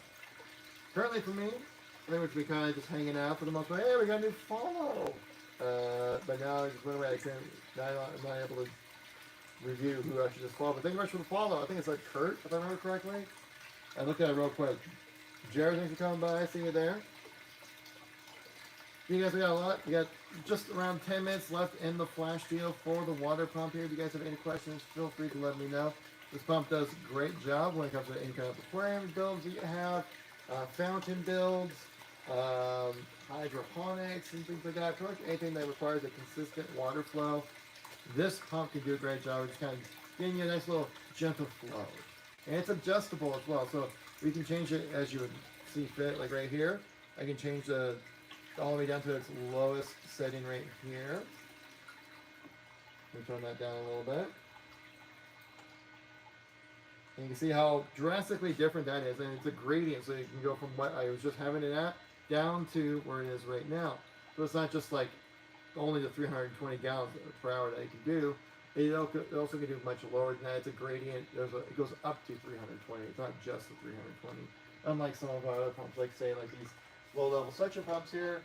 Currently, for me, I think we should be kind of just hanging out for the most part. Hey, we got a new follow. But now I just went away. I'm not able to review who I should just follow. But thank you very much for the follow. I think it's like Kurt, if I remember correctly. I looked at it real quick. Jared, thanks for coming by. I see you there. You guys, we got a lot. We got just around 10 minutes left in the flash deal for the water pump here. If you guys have any questions, feel free to let me know. This pump does a great job when it comes to any kind of aquarium builds that you have, fountain builds, hydroponics and things like that. Pretty much anything that requires a consistent water flow. This pump can do a great job of just kind of getting you a nice little gentle flow. And it's adjustable as well, so we can change it as you would see fit. Like right here, I can change the all the way down to its lowest setting right here. Let me turn that down a little bit. And you can see how drastically different that is. And it's a gradient, so you can go from what I was just having it at down to where it is right now. So it's not just like only the 320 gallons per hour that you can do. It also can do much lower than that. It's a gradient. It goes up to 320. It's not just the 320. Unlike some of our other pumps, like say like these low-level suction pumps here,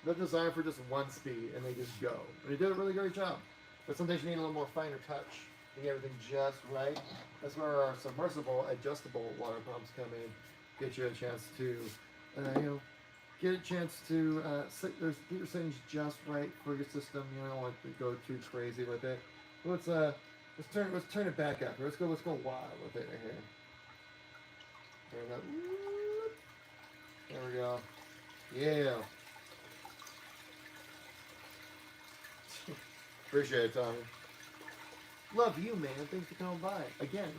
they're designed for just one speed, and they just go. And they did a really great job. But sometimes you need a little more finer touch to get everything just right. That's where our submersible, adjustable water pumps come in. Get you a chance to, get a chance to get your settings just right for your system. You don't want to go too crazy with it. Let's turn it back up. Let's go wild with it right here. There we go. Yeah. Appreciate it, Tommy. Love you, man. Thanks for coming by. Again,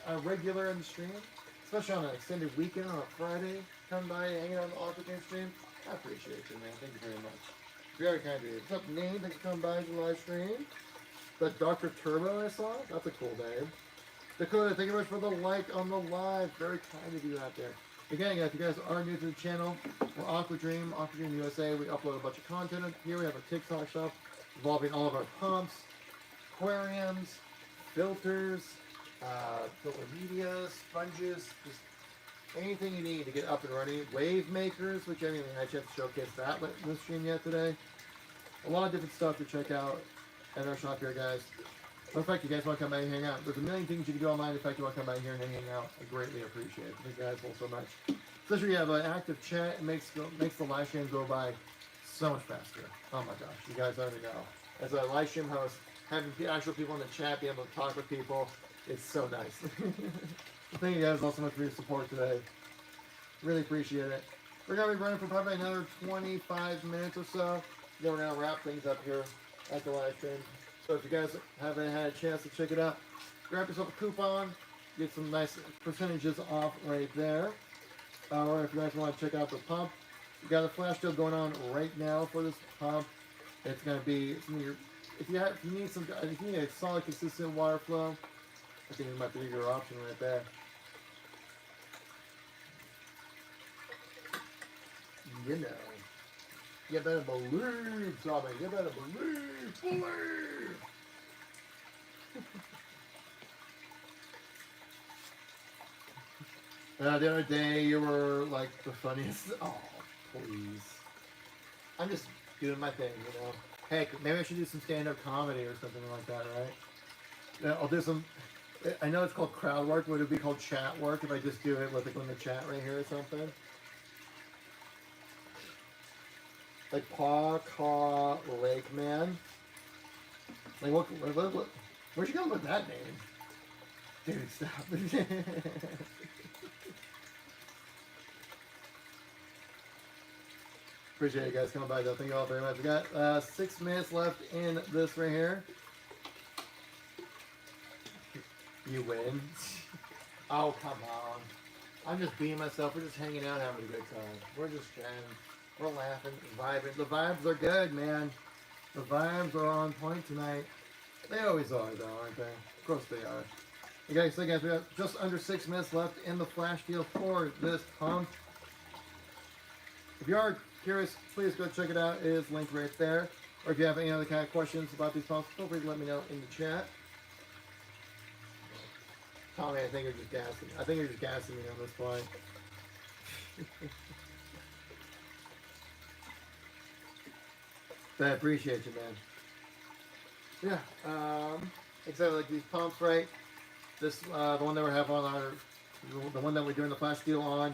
a regular in the stream, especially on an extended weekend on a Friday. Come by, hanging out on the Aquadream stream. I appreciate you, man. Thank you very much. Very kind of you. What's up, Nate? Thanks for coming by to the live stream. That Dr. Turbo I saw? That's a cool name. Dakota, thank you very much for the like on the live. Very kind of you out there. Again, if you guys are new to the channel, we're Aquadream USA. We upload a bunch of content here. We have a TikTok shop involving all of our pumps, aquariums, filters, filter media, sponges, just anything you need to get up and running. Wave makers, which I haven't even had a chance to showcase that in this stream yet today. A lot of different stuff to check out at our shop here, guys. In fact, you guys want to come by and hang out. There's a million things you can do online. In fact, you want to come by here and hang out. I greatly appreciate it. Thank you guys all so much. Especially you have an active chat. It makes the live stream go by so much faster. Oh my gosh, you guys already know. As a live stream host, having the actual people in the chat, be able to talk with people, it's so nice. Thank you guys all so much for your support today. Really appreciate it. We're going to be running for probably another 25 minutes or so. Then we're going to wrap things up here at the live stream. So if you guys haven't had a chance to check it out, grab yourself a coupon, get some nice percentages off right there. Or if you guys want to check out the pump, we got a flash deal going on right now for this pump. It's gonna be if you need a solid, consistent water flow, I think it might be your option right there. You know, you better believe, Tommy. You better believe. The other day, you were like the funniest. Oh, please. I'm just doing my thing, you know. Heck, maybe I should do some stand-up comedy or something like that, right? Yeah, I'll do some. I know it's called crowd work. Would it be called chat work if I just do it with like in the chat right here or something? Like Paw Caw Lake Man. Like what? Where'd you come up with that name? Dude, stop. Appreciate you guys coming by though. Thank you all very much. We got 6 minutes left in this right here. You win. Oh, come on. I'm just being myself. We're just hanging out, having a good time. We're just chatting. We're laughing, vibing. The vibes are good, man. The vibes are on point tonight. They always are, though, aren't they? Of course they are. Okay, so guys, we got just under 6 minutes left in the flash deal for this pump. If you are curious, please go check it out. It is linked right there. Or if you have any other kind of questions about these pumps, feel free to let me know in the chat. Tommy, I think you're just gassing. I think you're just gassing me on this point. But I appreciate you, man. Yeah. Except like these pumps, right? This the one that we have on our, the one that we're doing the flash deal on.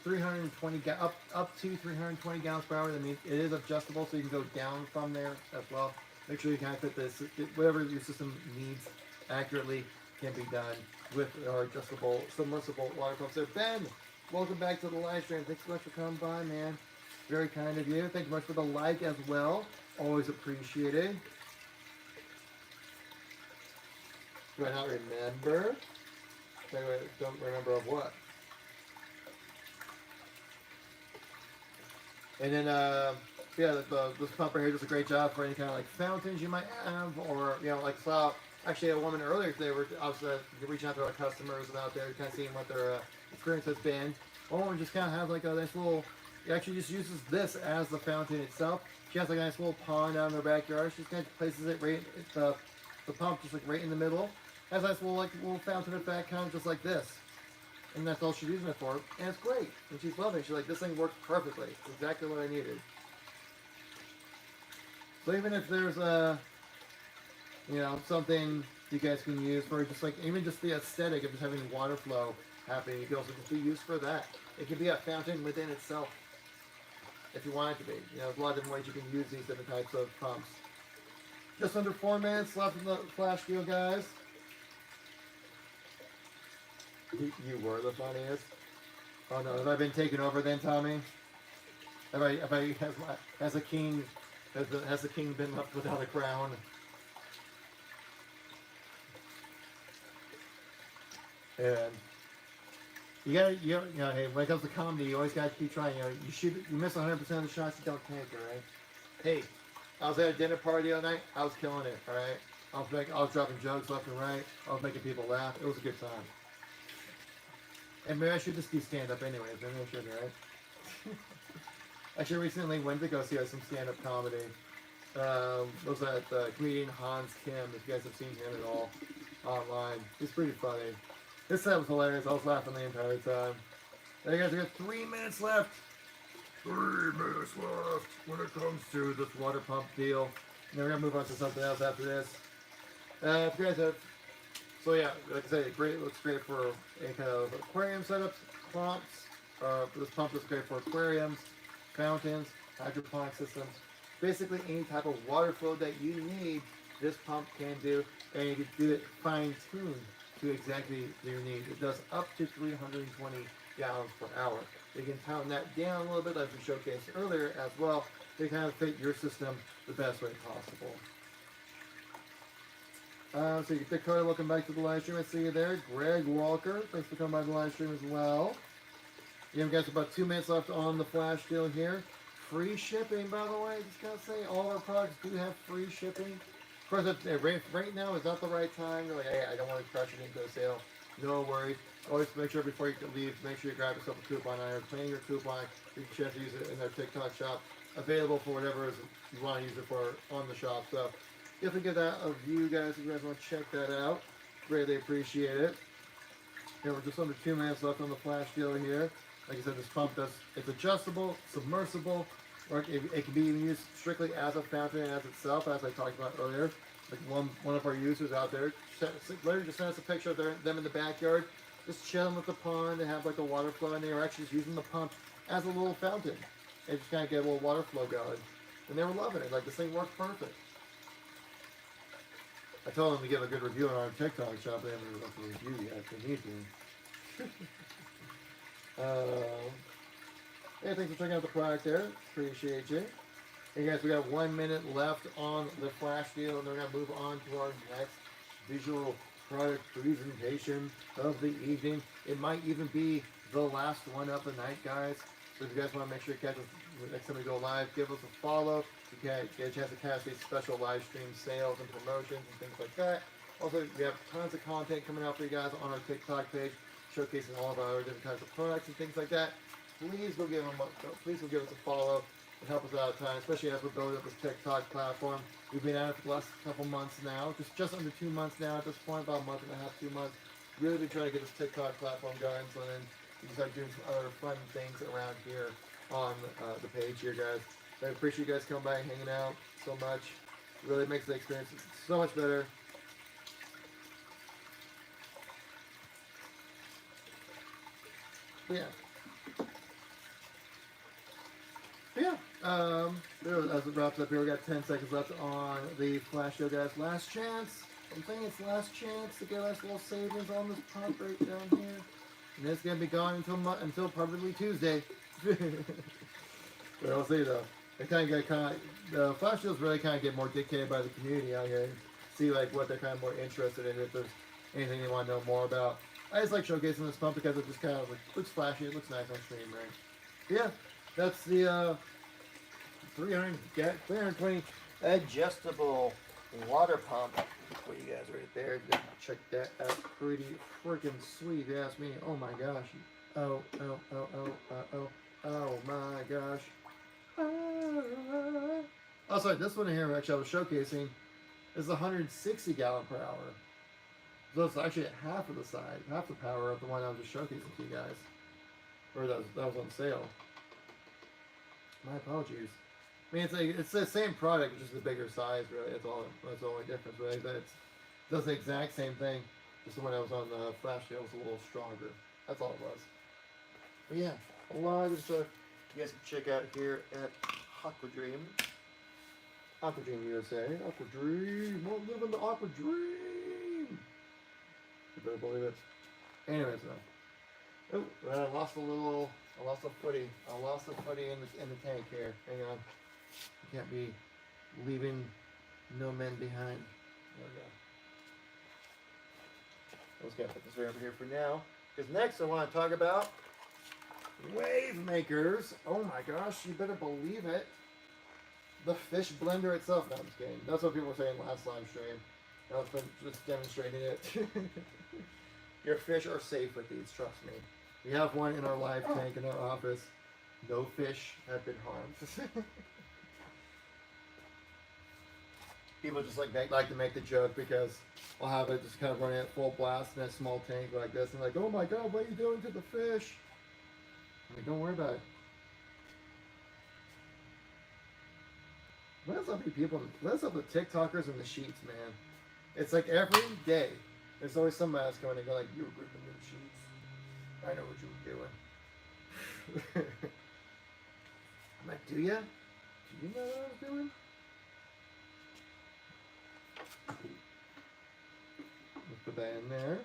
320 up to 320 gallons per hour. That means it is adjustable, so you can go down from there as well. Make sure you kind of fit this, whatever your system needs accurately can be done with our adjustable submersible water pumps. So Ben, welcome back to the live stream. Thanks so much for coming by, man. Very kind of you. Thank you much for the like as well. Always appreciated. Do I not remember? Don't remember of what? And then, yeah, this pump right here does a great job for any kind of like fountains you might have, or like saw actually a woman earlier today. I was reaching out to our customers out there, kind of seeing what their experience has been. One woman just kind of has like a nice little. She actually just uses this as the fountain itself. She has like a nice little pond out in her backyard. She just kind of places it right the pump just like right in the middle. Has a nice little fountain effect, kind of just like this. And that's all she's using it for. And it's great. And she's loving it. She's like, this thing works perfectly. It's exactly what I needed. So even if there's something you guys can use for just like, even just the aesthetic of just having water flow happening, it can also just be used for that. It can be a fountain within itself. If you want it to be. There's a lot of different ways you can use these different types of pumps. Just under 4 minutes left in the flash deal, guys. You were the funniest. Oh no, have I been taken over then, Tommy? Has the king been left without a crown? And hey, when it comes to comedy, you always gotta keep trying. You miss 100% of the shots you don't take, alright? Hey, I was at a dinner party all night. I was killing it, alright? I was dropping jokes left and right. I was making people laugh. It was a good time. And maybe I should just do stand-up anyways. Maybe I should, right? Actually, recently went to go see some stand-up comedy. Was at comedian Hans Kim, if you guys have seen him at all online. He's pretty funny. This set was hilarious. I was laughing the entire time. There you guys, we got 3 minutes left. 3 minutes left when it comes to this water pump deal. And then we're going to move on to something else after this. If you guys have... So yeah, like I said, it looks great for any kind of aquarium setups, pumps. This pump is great for aquariums, fountains, hydroponic systems. Basically any type of water flow that you need, this pump can do. And you can do it fine-tuned to exactly your needs. It does up to 320 gallons per hour. You can pound that down a little bit, as we showcased earlier as well, to kind of fit your system the best way possible. So you get Dakota, welcome back to the live stream. I see you there. Greg Walker, thanks for coming by the live stream as well. You guys, about 2 minutes left on the flash deal here. free shipping, by the way. Just gotta say, all our products do have free shipping. Of course, right now is not the right time. You're like, hey, I don't want to crush it into a sale. No worries. Always make sure before you leave, make sure you grab yourself a coupon. Either claim your coupon, you can chance to use it in their TikTok shop. Available for whatever you want to use it for on the shop. So if we get that of you guys, if you guys want to check that out, greatly appreciate it. Yeah, we're just under 2 minutes left on the flash deal here. Like I said, this pump it's adjustable, submersible, or it can be even used strictly as a fountain as itself, as I talked about earlier. Like one of our users out there, literally just sent us a picture of them in the backyard, just chilling with the pond and have like a water flow, and they were actually just using the pump as a little fountain. And just kind of get a little water flow going. And they were loving it. Like, this thing works perfect. I told them to give a good review on our TikTok shop. They haven't left a review yet. They need to. Yeah, thanks for checking out the product there. Appreciate you. Hey guys, we got 1 minute left on the flash deal, and then we're going to move on to our next visual product presentation of the evening. It might even be the last one of the night, guys. So if you guys want to make sure you catch us next time we go live, give us a follow. You can get a chance to catch these special live stream sales and promotions and things like that. Also, we have tons of content coming out for you guys on our TikTok page, showcasing all of our different kinds of products and things like that. Please go give us a follow and help us out a ton, especially as we're building up this TikTok platform. We've been at it for the last couple months now, just under 2 months now at this point, about a month and a half, 2 months. Really been trying to get this TikTok platform going, so then you can start doing some other fun things around here on the page here, guys. I appreciate you guys coming by and hanging out so much. It really makes the experience so much better. But yeah. As it wraps up here, we got 10 seconds left on the flash show, guys. Last chance. I'm saying it's last chance to get us little savings on this pump right down here. And it's gonna be gone until probably Tuesday. We'll see though. The flash deals really kind of get more dictated by the community out here. See like what they're kind of more interested in. If there's anything they want to know more about. I just like showcasing this pump because it just kind of looks flashy. It looks nice on stream, right? But yeah, that's the 320 adjustable water pump for you guys right there. Check that out. Pretty freaking sweet, if you ask me. Oh my gosh. Oh my gosh. Oh, sorry, this one here actually I was showcasing is 160 gallon per hour. So it's actually at half of the size, half the power of the one I was just showcasing to you guys. Or that was on sale. My apologies. I mean, it's the same product, just a bigger size, really. That's the only difference, really. But it does the exact same thing. Just the one that was on the flash deal was a little stronger. That's all it was. But yeah, a lot of stuff you guys can check out here at Aquadream. Aquadream USA. Aquadream. We're living the Aquadream. You better believe it. Anyways, though. Oh, I lost a footy. I lost a footy in the tank here. Hang on. You can't be leaving no men behind. There we go. I'm just gonna put this right over here for now. Because next I want to talk about wave makers. Oh my gosh, you better believe it. The fish blender itself. No, I'm just kidding. That's what people were saying last live stream. I was just demonstrating it. Your fish are safe with these, trust me. We have one in our live tank in our office. No fish have been harmed. People just like to make the joke because I'll have it just kind of running at full blast in a small tank like this, and like, oh my god, what are you doing to the fish? I'm like, don't worry about it. What's up, you people? What's up with TikTokers and the sheets, man? It's like every day, there's always somebody else going to go like, you were gripping the sheets. I know what you were doing. I'm like, do ya? Do you know what I was doing? Let's put that in there.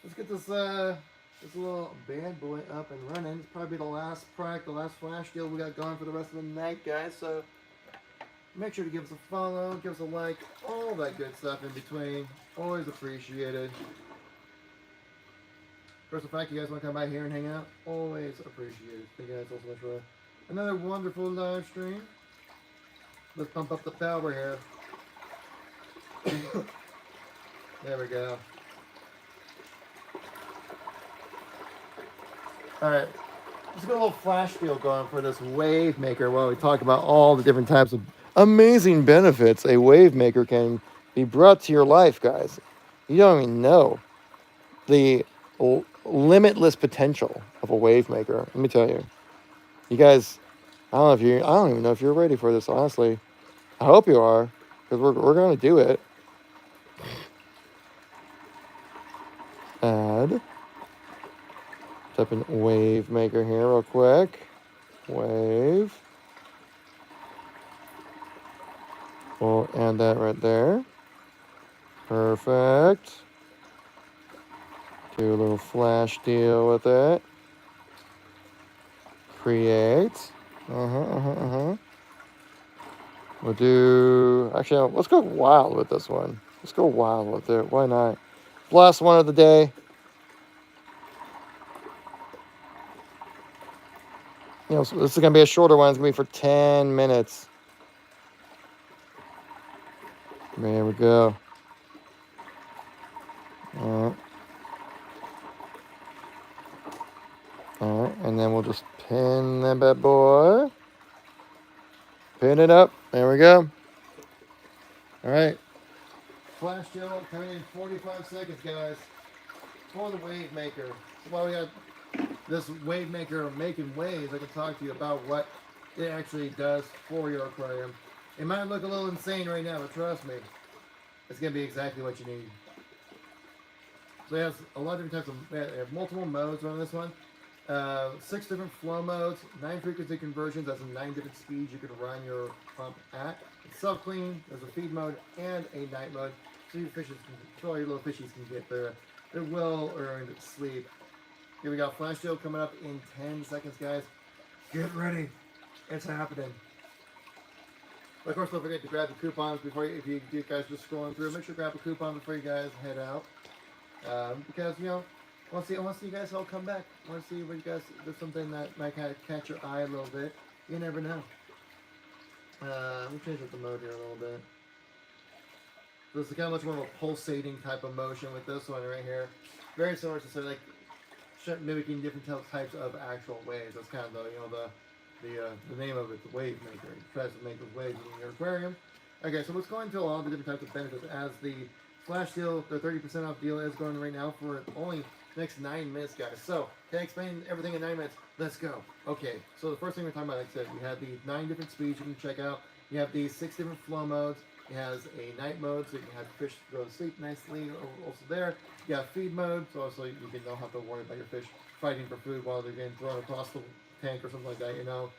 Let's get this little bad boy up and running. It's probably the last product, the last flash deal we got going for the rest of the night, guys. So make sure to give us a follow, give us a like, all that good stuff in between. Always appreciated. First of all, you guys want to come by here and hang out? Always appreciated. Thank you guys so much for Another wonderful live stream. Let's pump up the power here. There we go. Alright, let's get a little flash deal going for this wave maker while we talk about all the different types of amazing benefits a wave maker can be brought to your life, guys. You don't even know the limitless potential of a wave maker. Let me tell you. You guys, I don't even know if you're ready for this, honestly. I hope you are, because we're going to do it. Add. Type in wave maker here real quick. Wave. We'll add that right there. Perfect. Do a little flash deal with it. Create. We'll do, actually, let's go wild with this one. Let's go wild with it. Why not? Last one of the day. You know, so this is going to be a shorter one. It's going to be for 10 minutes. There we go. All right, and then we'll just pin that bad boy. Pin it up. There we go. All right. Flash deal coming in 45 seconds, guys. For the wave maker. So while we got this wave maker making waves, I can talk to you about what it actually does for your aquarium. It might look a little insane right now, but trust me, it's going to be exactly what you need. So it has a lot of different types of, they have multiple modes on this one. 6 different flow modes, 9 frequency conversions, that's 9 different speeds you can run your pump at. It's self-clean, there's a feed mode and a night mode, so your fishes can, all your little fishies can get their well-earned sleep. Here we got flash deal coming up in 10 seconds, guys. Get ready, it's happening. But of course, don't forget to grab the coupons before you, if you guys just scrolling through, make sure to grab a coupon before you guys head out. Because, you know, I want to see you guys all come back. I want to see what you guys, there's something that might kind of catch your eye a little bit. You never know. Let me change up the mode here a little bit. So this is kind of much more of a pulsating type of motion with this one right here. Very similar to, say, like, mimicking different types of actual waves. That's kind of the, you know, the name of it, the wave maker. It tries to make those waves in your aquarium. Okay, so let's go into all the different types of benefits as the flash deal, the 30% off deal is going right now for only next 9 minutes, guys. So, can I explain everything in 9 minutes? Let's go. Okay, so the first thing we're talking about, like I said, we have the 9 different speeds you can check out. You have these 6 different flow modes. It has a night mode, so you can have fish go to sleep nicely. Also there, you have feed mode, so also you don't have to worry about your fish fighting for food while they're getting thrown across the tank or something like that, you know.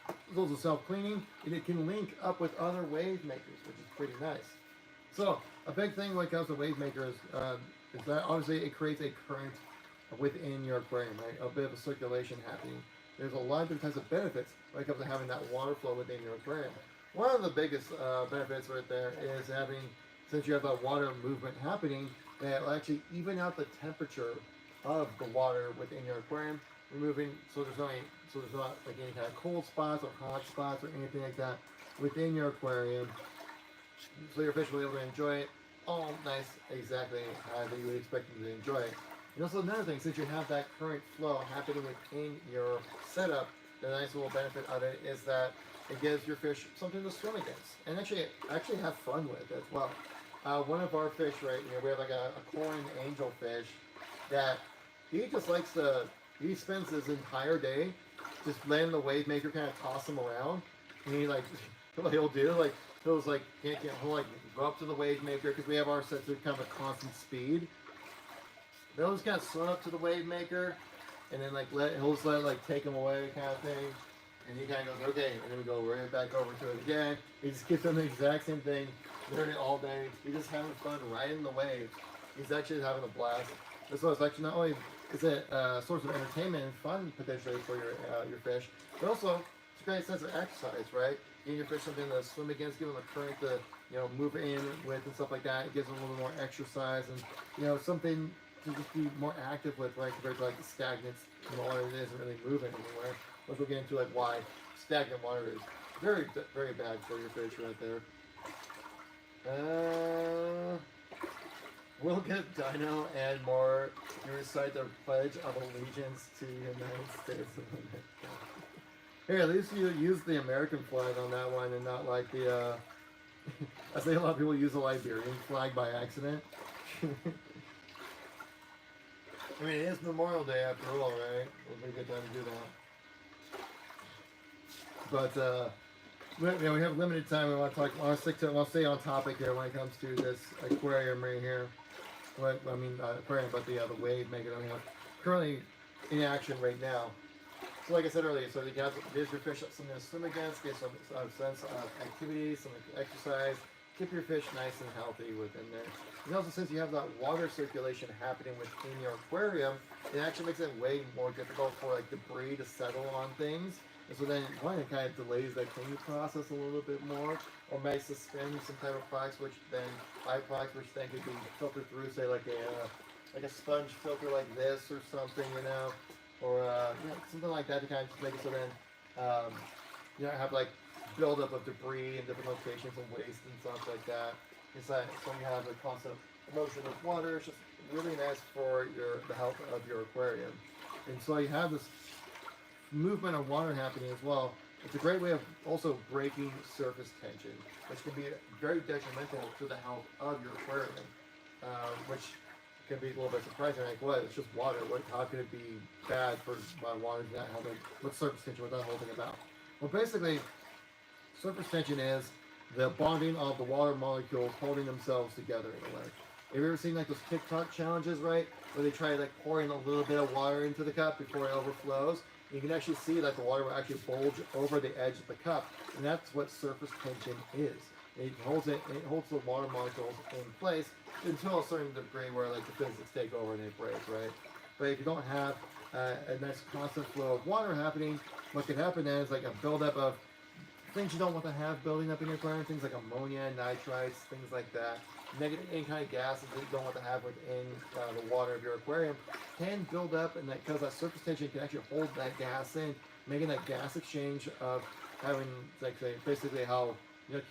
It's also self-cleaning, and it can link up with other wave makers, which is pretty nice. So, a big thing when it comes to wave makers is that obviously it creates a current within your aquarium, right? A bit of a circulation happening. There's a lot of different types of benefits when it comes to having that water flow within your aquarium. One of the biggest benefits right there is having, since you have that water movement happening, that will actually even out the temperature of the water within your aquarium, removing, so there's not like any kind of cold spots or hot spots or anything like that within your aquarium. So your fish will be able to enjoy it all nice, exactly how you would expect them to enjoy it. And also another thing, since you have that current flow happening within your setup, the nice little benefit of it is that it gives your fish something to swim against and actually have fun with as well. One of our fish right here, we have like a aquarium angelfish that he just likes to, he spends his entire day just letting the wave maker kind of toss him around. And he like, what he'll do, like, he'll like go up to the wave maker because we have our set to kind of a constant speed. They'll just kind of swim up to the wave maker and then like he'll just let it like take him away kind of thing. And he kind of goes, okay, and then we go right back over to it again. He just keeps doing the exact same thing, doing it all day. He's just having fun riding the wave. He's actually having a blast. This was actually not only is it a source of entertainment and fun potentially for your fish, but also it's a great sense of exercise, right? Giving your fish something to swim against, give them a current to move in with and stuff like that. It gives them a little more exercise and something to just be more active with, right? Compared to like the stagnant water that isn't really moving anywhere. which we'll get into like why stagnant water is very, very bad for your fish right there. We'll get Dino and more. You recite the Pledge of Allegiance to the United States of America. Here, at least you use the American flag on that one and not like the, I think a lot of people use the Liberian flag by accident. I mean, it is Memorial Day after all, right? It'll be a good time to do that. But, we have limited time. We want to talk. I want to stay on topic here when it comes to this aquarium right here. Aquarium, but the wave maker that we have currently in action right now. So, like I said earlier, so there's your fish something to swim against, get some sense of activity, some exercise, keep your fish nice and healthy within there. And also, since you have that water circulation happening within your aquarium, it actually makes it way more difficult for like debris to settle on things. And so then, one, it kind of delays that cleaning process a little bit more, or might suspend some type of products, which then byproducts, which then could be filtered through, say like a sponge filter like this or something, you know, or something like that to kind of just make it so then you don't have like buildup of debris in different locations and waste and stuff like that. It's like so you have a constant motion of water. It's just really nice for the health of your aquarium, and so you have this movement of water happening as well. It's a great way of also breaking surface tension, which can be very detrimental to the health of your aquarium, which can be a little bit surprising. Like, what? It's just water. How could it be bad for water not having what's surface tension? What's that whole thing about? Well, basically, surface tension is the bonding of the water molecules holding themselves together in a way. Have you ever seen like those TikTok challenges, right? Where they try like pouring a little bit of water into the cup before it overflows. You can actually see that the water will actually bulge over the edge of the cup, and that's what surface tension is. It holds the water molecules in place until a certain degree where like the physics take over and they break, right? But if you don't have a nice constant flow of water happening, what could happen then is like a buildup of things you don't want to have building up in your aquarium, things like ammonia, nitrites, things like that. Negative any kind of gases that you don't want to have within the water of your aquarium can build up, and that because that surface tension can actually hold that gas in, making that gas exchange of having, like, say, basically how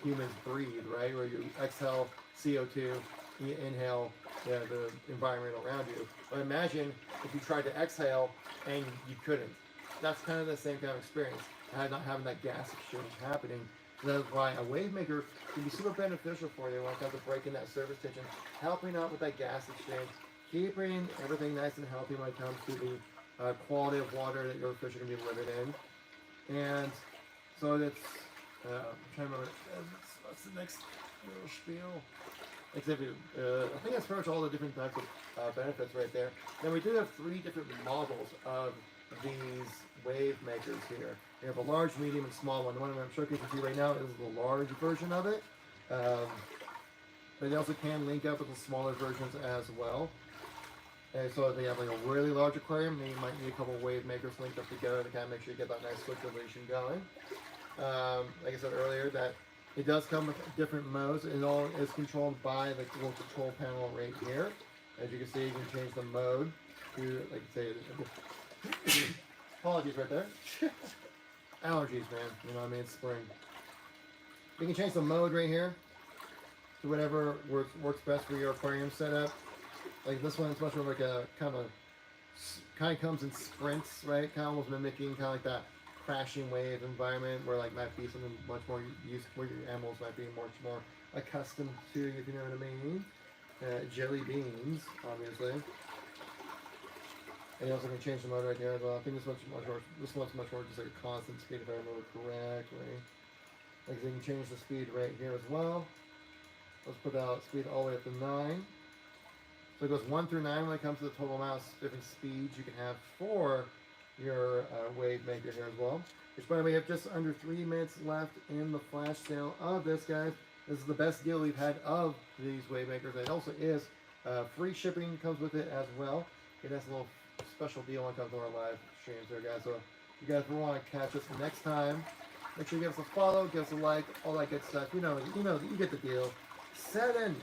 humans breathe, right? Where you exhale CO2, you inhale the environment around you. But imagine if you tried to exhale and you couldn't. That's kind of the same kind of experience, not having that gas exchange happening. So that's why a wave maker can be super beneficial for you when it comes to breaking that surface tension, helping out with that gas exchange, keeping everything nice and healthy when it comes to the quality of water that your fish are going to be living in. And so that's, I'm trying to remember, what's the next little spiel? I think that's pretty much all the different types of benefits right there. Then we do have 3 different models of these wave makers here. We have a large, medium, and small one. The one I'm showcasing to you right now is the large version of it. But they also can link up with the smaller versions as well. And so if they have like a really large aquarium, then you might need a couple of wave makers linked up together to kind of make sure you get that nice circulation going. Like I said earlier, that it does come with different modes. It all is controlled by the little control panel right here. As you can see, you can change the mode to, like I say, apologies right there. Allergies, man. You know what I mean? It's spring. You can change the mode right here to whatever works best for your aquarium setup. Like this one, it's much more like a kind of comes in sprints, right? Kind of almost mimicking kind of like that crashing wave environment where like might be something much more used, where your animals might be much more accustomed to, if you know what I mean. Jelly beans, obviously. And you also can change the mode right here as well. I think this one's much more just like a constant speed if I remember correctly. Like so you can change the speed right here as well. Let's put that speed all the way up to 9. So it goes 1 through 9 when it comes to the total amount of different speeds you can have for your wave maker here as well. Which, by the way, we have just under 3 minutes left in the flash sale of this, guys. This is the best deal we've had of these wave makers. It also is free shipping comes with it as well. Okay, that's a little special deal when it comes to our live streams there, guys. So if you guys want to catch us next time, make sure you give us a follow, give us a like, all that good stuff. You get the deal. 7.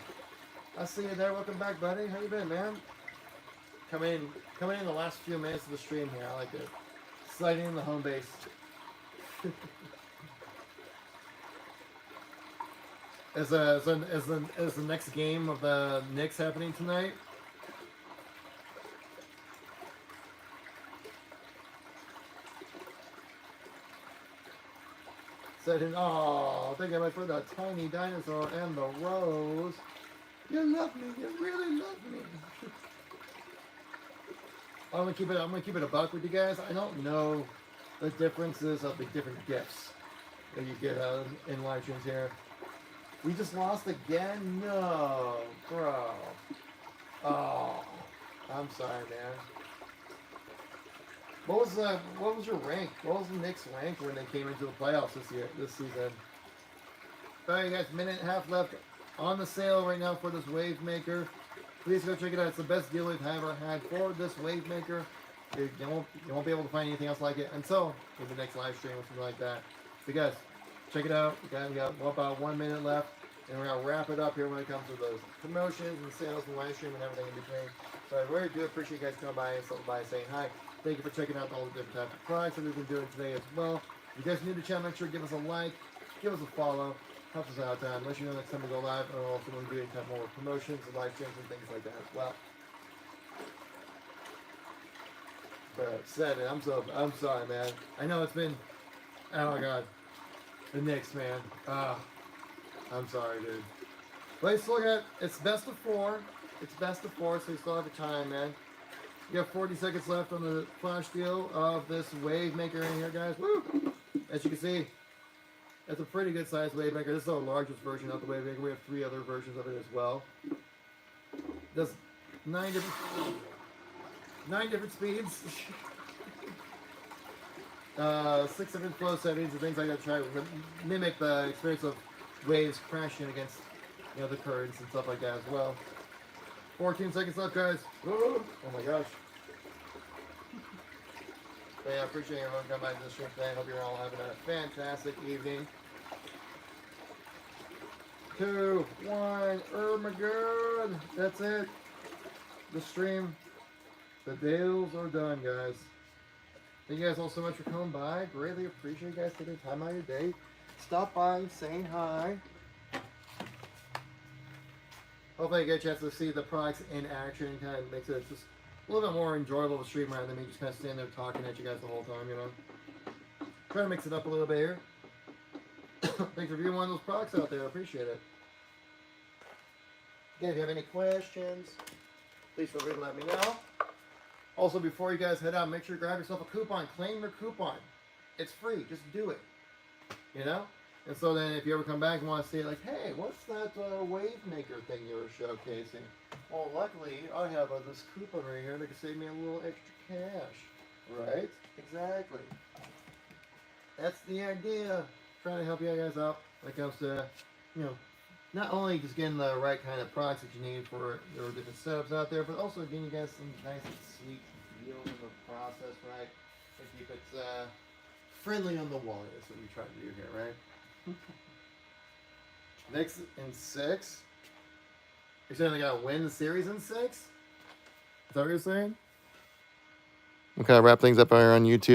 I see you there. Welcome back, buddy. How you been, man? Coming in the last few minutes of the stream here. I like it. Sliding in the home base. Is the next game of the Knicks happening tonight? Setting. Oh, thank you for the tiny dinosaur and the rose. You love me. You really love me. I'm gonna keep it a buck with you guys. I don't know the differences of the different gifts that you get in live streams here. We just lost again? No, bro. Oh, I'm sorry, man. What was your rank? What was the Knicks rank when they came into the playoffs this season? Alright, you guys, minute and a half left on the sale right now for this Wave Maker. Please go check it out. It's the best deal we've ever had for this Wave Maker. You won't be able to find anything else like it until the next live stream or something like that. So guys, check it out. We got about 1 minute left, and we're gonna wrap it up here when it comes to those promotions and sales and live stream and everything in between. So I really do appreciate you guys coming by and stopping by and saying hi. Thank you for checking out all the different types of products that we've been doing today as well. If you guys are new to the channel, make sure to give us a like, give us a follow, helps us out. Let you know next time we go live, and we'll also want to do any type more promotions and live streams and things like that as well. But said it. I'm sorry, man. I know it's been. Oh my God, the Knicks, man. I'm sorry, dude. But still got. It's best of 4. It's best of 4, so you still have a time, man. You have 40 seconds left on the flash deal of this Wave Maker in here, guys. Woo! As you can see, it's a pretty good sized Wave Maker. This is our largest version of the Wave Maker. We have 3 other versions of it as well. Does 9 different speeds. 6 different flow settings and things like that to try to mimic the experience of waves crashing against the currents and stuff like that as well. 14 seconds left, guys. Oh my gosh. But yeah, I appreciate everyone coming by to the stream today. I hope you're all having a fantastic evening. 2, 1. Oh my God. That's it. The stream. The deals are done, guys. Thank you guys all so much for coming by. Greatly appreciate you guys taking time out of your day. Stop by, saying hi. Hopefully you get a chance to see the products in action and kind of makes it just a little bit more enjoyable to stream rather than me just kind of standing there talking at you guys the whole time, Trying to mix it up a little bit here. Thanks for viewing one of those products out there. I appreciate it. Again, if you have any questions, please feel free to let me know. Also, before you guys head out, make sure you grab yourself a coupon. Claim your coupon. It's free. Just do it. And so then if you ever come back and want to say, like, hey, what's that Wave Maker thing you were showcasing? Well, luckily, I have this coupon right here that can save me a little extra cash. Right? Exactly. That's the idea. Trying to help you guys out when it comes to, not only just getting the right kind of products that you need for your different setups out there, but also getting you guys some nice and sweet deals in the process, right? To keep it friendly on the wallet is what we try to do here, right? Next in 6. You're saying they gotta win the series in 6? Is that what you're saying? Okay, I'll wrap things up here on YouTube.